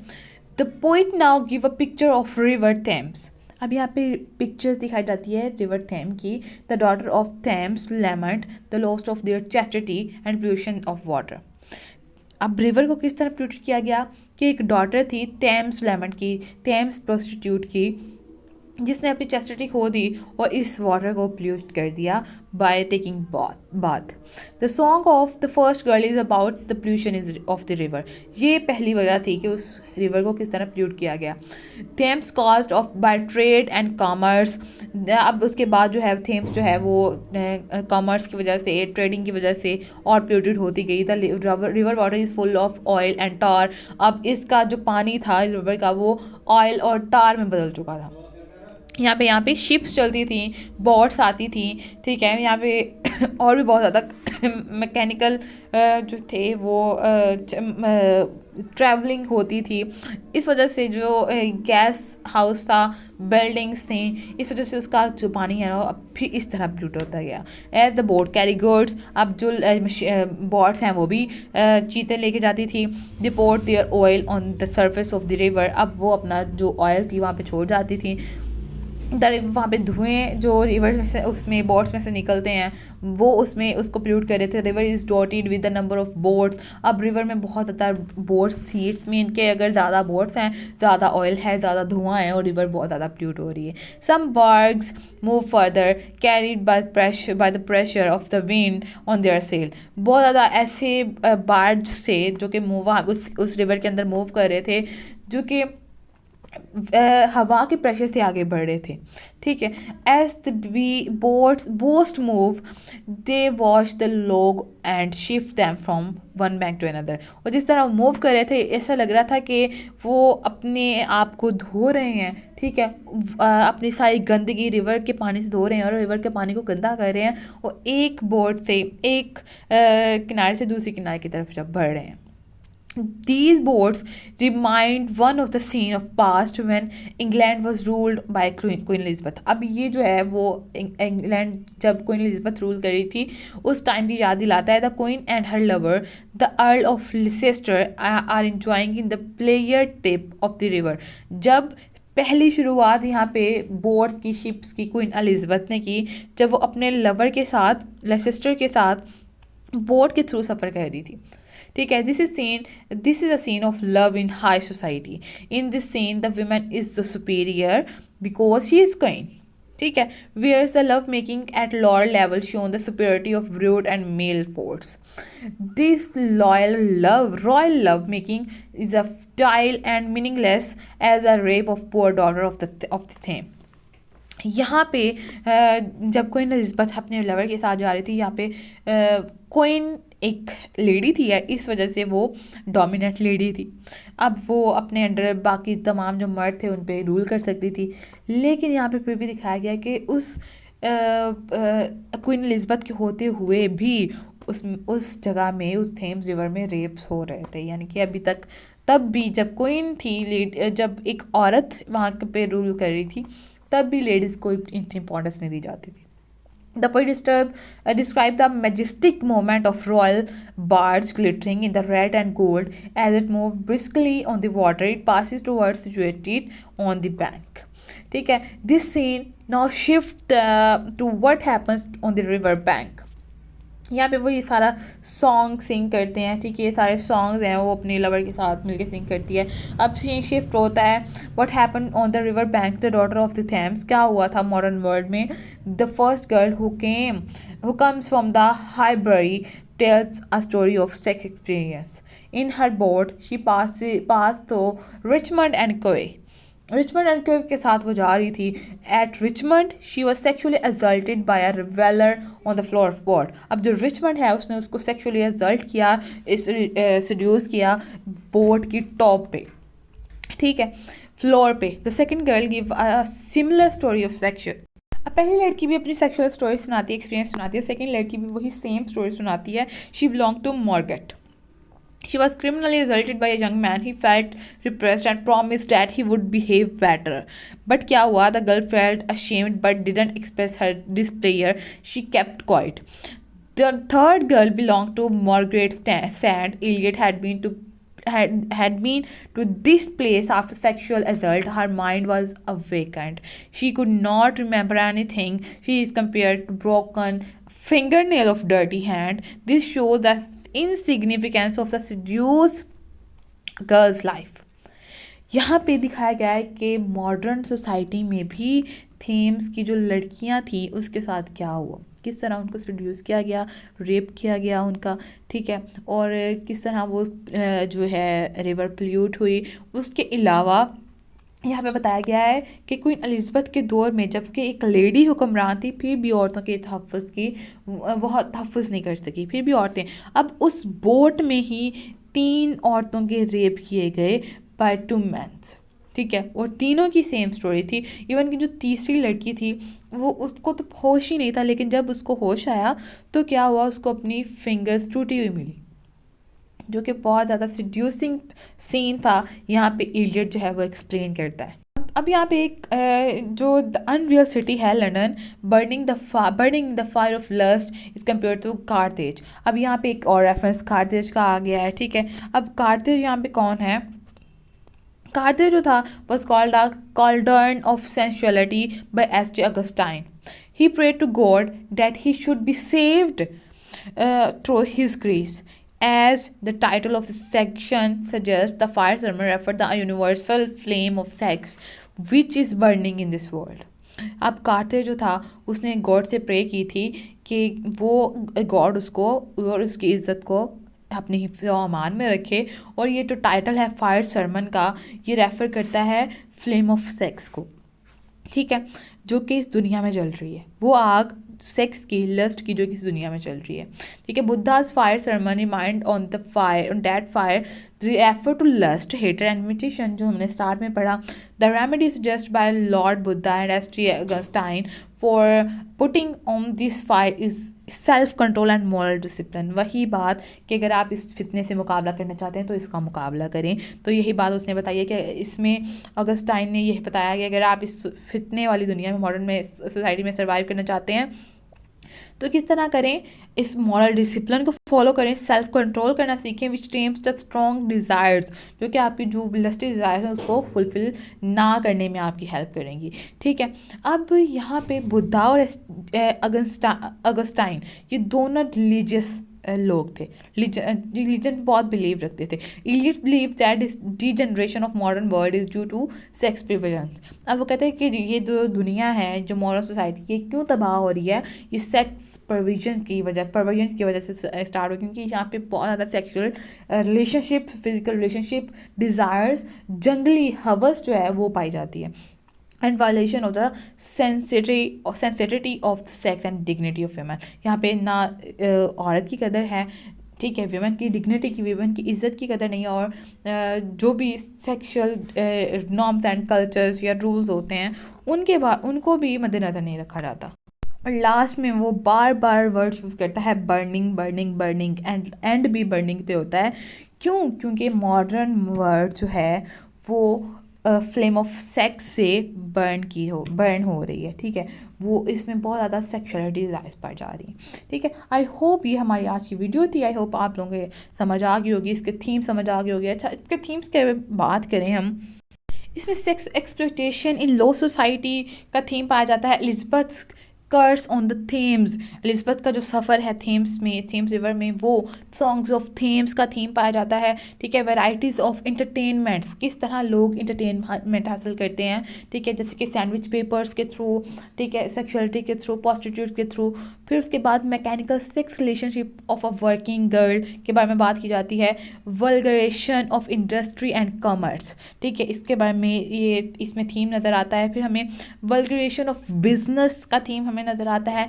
the poet now give a picture of river Thames. अब यहाँ पे पिक्चर्स दिखाई जाती है रिवर थेम की। The daughter of Thames lament the loss of their chastity and pollution of water. अब रिवर को किस तरह पोल्यूट किया गया कि एक डॉटर थी थेम्स लेमेंट की, थेम्स प्रोस्टिट्यूट की, जिसने अपनी चैस्टिटी खो दी और इस वाटर को पोल्यूट कर दिया by taking bath. The song of the first girl is about the pollution is of the river. ये पहली वजह थी कि उस रिवर को किस तरह पोल्यूट किया गया। Thames caused of by trade and commerce. अब उसके बाद जो है थेम्स जो है वो कॉमर्स की वजह से, ट्रेडिंग की वजह से और पोल्यूटेड होती गई। The river water is full of oil and tar. अब इसका जो पानी था रिवर का वो ऑयल और टार में बदल चुका था। यहाँ पे शिप्स चलती थी, बोट्स आती थी, ठीक है, यहाँ पे और भी बहुत ज़्यादा मैकेनिकल जो थे वो ट्रैवलिंग होती थी। इस वजह से जो गैस हाउस था, बिल्डिंग्स थी, इस वजह से उसका जो पानी है ना अब फिर इस तरह पोल्यूट होता गया। As the boat carry goods, अब जो बोट्स हैं वो भी चीज़ें लेके जाती थी। Deport their oil on the surface of the river, अब वो अपना जो ऑयल थी वहाँ पे छोड़ जाती थी। वहाँ पे धुएँ जो रिवर में से उसमें बोट्स में से निकलते हैं वो उसमें उसको पोल्यूट कर रहे थे। River is dotted with the number of boats. अब रिवर में बहुत ज़्यादा बोट्स थी, इट्स मीन के अगर ज़्यादा बोट्स हैं, ज़्यादा ऑयल है, ज़्यादा धुआं है और रिवर बहुत ज़्यादा पोल्यूट हो रही है। Some barges move further carried by the pressure of the wind on their sail. बहुत ज़्यादा ऐसे बर्ड्स थे जो कि उस रिवर के अंदर मूव कर रहे थे, जो कि हवा के प्रेशर से आगे बढ़ रहे थे। ठीक है, as the boats move they wash the log and shift them from one bank to another. और जिस तरह मूव कर रहे थे ऐसा लग रहा था कि वो अपने आप को धो रहे हैं, ठीक है, अपनी सारी गंदगी रिवर के पानी से धो रहे हैं और रिवर के पानी को गंदा कर रहे हैं और एक बोट से एक किनारे से दूसरी किनारे की तरफ जब बढ़ रहे हैं। These boats remind one of the scene of past when England was ruled by Queen Elizabeth। अब ये जो है वो इंग्लैंड जब क्वीन एलिजाबेथ रूल कर रही थी उस टाइम की याद दिलाता है। The queen and her lover the earl of Leicester are enjoying in the pleasure trip of the river. जब पहली शुरुआत यहाँ पे बोट्स की, शिप्स की क्वीन एलिजाबेथ ने की, जब वो अपने लवर के साथ, लेसेस्टर के साथ बोट के थ्रू सफ़र कर रही थी। ठीक है, this is a scene of love in high society. In this scene the women is the superior because she is queen. ठीक है, where the love making at lower level shone the superiority of brute and male force. This royal love making is a futile and meaningless as a rape of poor daughter of the Thames. यहाँ पे जब क्वीन एलिजाबेथ अपने लवर के साथ जा रही थी, यहाँ पे क्वीन एक लेडी थी, इस वजह से वो डोमिनेंट लेडी थी। अब वो अपने अंडर बाकी तमाम जो मर्द थे उन पे रूल कर सकती थी, लेकिन यहाँ पे फिर भी दिखाया गया कि उस क्वीन एलिजाबेथ के होते हुए भी उस जगह में, उस थेम्स रिवर में रेप्स हो रहे थे। यानी कि अभी तक तब भी जब क्वीन थी, जब एक औरत वहाँ पे रूल कर रही थी, तब भी लेडीज़ को इतनी इंपॉर्टेंस नहीं दी जाती थी। The poet described the majestic movement of royal barge glittering in the red and gold as it moved briskly on the water. It passes towards situated on the bank. ठीक है, this scene now shift to what happens on the river bank. यहाँ पे वो ये सारा सॉन्ग सिंग करते हैं, ठीक है, ये सारे सॉन्ग्स हैं वो अपने लवर के साथ मिलके सिंग करती है। अब सीन शिफ्ट होता है, what happen on the river bank the daughter of the Thames. क्या हुआ था मॉडर्न वर्ल्ड में? The first girl who comes from the Highbury tells a story of sex experience. In her boat, she passed through Richmond and Quay. Richmond and Kew के साथ वो जा रही थी। At Richmond she was sexually assaulted by a reveller on the floor of boat. अब जो रिचमंड है उसने उसको सेक्शुअली असल्ट किया, सड्यूस किया बोट की टॉप पे, ठीक है, फ्लोर पे। The second girl give a similar story of sexual. अब पहली लड़की भी अपनी सेक्शुअल स्टोरी सुनाती है, एक्सपीरियंस सुनाती है, सेकेंड लड़की भी वही सेम स्टोरी सुनाती है। She belong to Margate. She was criminally assaulted by a young man. He felt repressed and promised that he would behave better. But क्या हुआ? The girl felt ashamed but didn't express her displeasure. She kept quiet. The third girl belonged to Margaret Sand. Elliot had been to this place after sexual assault. Her mind was awakened. She could not remember anything. She is compared to broken fingernail of dirty hand. This shows that insignificance of the seduced girl's life. यहाँ पे दिखाया गया है कि मॉडर्न सोसाइटी में भी थेम्स की जो लड़कियाँ थी उसके साथ क्या हुआ, किस तरह उनको सेड्यूस किया गया, रेप किया गया उनका, ठीक है, और किस तरह वो जो है रिवर पोल्यूट हुई। उसके अलावा यहाँ पे बताया गया है कि क्वीन एलिज़ाबेथ के दौर में जबकि एक लेडी हुक्मरान थी, फिर भी औरतों के तहफ़्फ़ुज़ की वह तहफ़्फ़ुज़ नहीं कर सकी, फिर भी औरतें। अब उस बोट में ही 3 औरतों के रेप किए गए बाय 2 मेंस, ठीक है, और तीनों की सेम स्टोरी थी। इवन कि जो तीसरी लड़की थी वो उसको तो होश ही नहीं था, लेकिन जब उसको होश आया तो क्या हुआ, उसको अपनी फिंगर्स टूटी हुई मिली, जो कि बहुत ज़्यादा सिड्यूसिंग सीन था। यहाँ पे इलियट जो है वो एक्सप्लेन करता है। अब यहाँ पे एक जो द अनरियल सिटी है London, burning the fire of lust is compare to Carthage. अब यहाँ पे एक और रेफरेंस कार्थेज का आ गया है, ठीक है। अब कार्थेज यहाँ पे कौन है? कार्थेज जो था was called a cauldron of sensuality by S.J. Augustine. He prayed to God that he should be saved through his grace. As the title of the section suggests, the fire sermon referred to the universal flame of sex which is burning in this world. अब कार्थेज जो था उसने गॉड से प्रे की थी कि वो गॉड उसको और उसकी इज़्ज़त को अपने हिफ्ज़ व अमान में रखे, और ये जो टाइटल है फायर सरमन का, ये रेफ़र करता है फ्लेम ऑफ सेक्स को, ठीक है, जो कि इस दुनिया में जल रही है, वो आग सेक्स की, लस्ट की, जो कि इस दुनिया में चल रही है, ठीक है। Buddha's fire sermon remind on the fire, on that fire refer to lust, hatred and मिटिशन, जो हमने स्टार्ट में पढ़ा। The remedy suggest by lord Buddha and S T. Augustine for putting on this fire is self control and moral discipline. वही बात कि अगर आप इस फितने से मुकाबला करना चाहते हैं तो इसका मुकाबला करें, तो यही बात उसने बताई है कि इसमें अगस्टाइन ने यही बताया कि अगर आप इस फितने वाली दुनिया में, मॉडर्न में, सोसाइटी में सर्वाइव करना चाहते हैं तो किस तरह करें, इस मॉरल डिसिप्लिन को फॉलो करें, सेल्फ कंट्रोल करना सीखें, विच टेम्स द स्ट्रॉन्ग डिज़ायर्स, जो कि आपकी जो लस्टी डिज़ायर है उसको फुलफ़िल ना करने में आपकी हेल्प करेंगी, ठीक है। अब यहाँ पे बुद्धा और अगस्टाइन ये दोनों रिलीजियस लोग थे, रिलीजन बहुत बिलीव रखते थे। Eliot believe that degeneration of modern world is due to sex prevalence. अब वो कहते हैं कि ये जो दुनिया है, जो मॉडर्न सोसाइटी ये क्यों तबाह हो रही है, ये सेक्स परविजन की वजह से स्टार्ट हो, क्योंकि यहाँ पे बहुत ज़्यादा sexual relationship, physical relationship, desires, जंगली हवस जो है वो पाई जाती है, and violation of the sensitivity of sex and dignity of women. यहाँ पे ना औरत की कदर है, ठीक है, वीमेन की डिग्निटी की, वीमेन की इज़्ज़त की कदर नहीं है, और जो भी सेक्शुअल नॉर्म्स एंड कल्चर्स या रूल्स होते हैं उनको भी मद्देनज़र नहीं रखा जाता। और लास्ट में वो बार बार वर्ड यूज़ करता है बर्निंग बर्निंग बर्निंग, एंड भी बर्निंग पे होता है। क्यों? क्योंकि मॉडर्न वर्ड जो है वो फ्लेम ऑफ सेक्स से बर्न हो रही है, ठीक है। वो इसमें बहुत ज़्यादा सेक्सुअलिटी जायज़ पाई जा रही है, ठीक है। आई होप ये हमारी आज की वीडियो थी। आई होप आप लोगों को समझ आ गई होगी, इसके थीम समझ आ गई होगी। अच्छा, इसके थीम्स की बात करें हम, इसमें sex exploitation in low society का थीम पाया जाता है। Elizabeth curse on the Thames, Elizabeth का जो सफ़र है थेम्स रिवर में, वो सॉन्ग्स ऑफ थेम्स का थीम पाया जाता है, ठीक है। वैराइटीज़ ऑफ इंटरटेनमेंट्स, किस तरह लोग इंटरटेनमेंट हासिल करते हैं, ठीक है, जैसे कि सैंडविच पेपर्स के थ्रू, ठीक है, सेक्सुअलिटी के थ्रू, प्रोस्टिट्यूट के थ्रू। फिर उसके बाद mechanical sex relationship of a working girl के बारे में बात की जाती है। वल्गरेशन ऑफ इंडस्ट्री एंड कॉमर्स, ठीक है, इसके बारे में ये इसमें थीम नज़र आता है। फिर हमें वल्गरेशन ऑफ बिजनेस का थीम हमें नज़र आता है।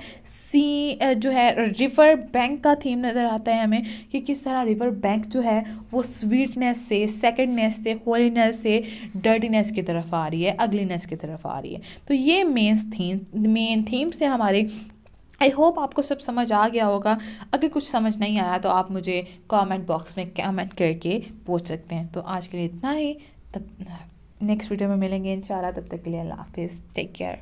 जो है रिवर बैंक का थीम नज़र आता है हमें, कि किस तरह रिवर बैंक जो है वो स्वीटनेस से, सेकेंडनेस से, होलीनेस से डर्टीनेस की तरफ आ रही है, अगलीनेस की तरफ आ रही है। तो ये मेन थीम से हमारे। आई होप आपको सब समझ आ गया होगा। अगर कुछ समझ नहीं आया तो आप मुझे कमेंट बॉक्स में कमेंट करके पूछ सकते हैं। तो आज के लिए इतना ही, तब नेक्स्ट वीडियो में मिलेंगे इंशाल्लाह। तब तक के लिए अल्लाह हाफिज़, टेक केयर।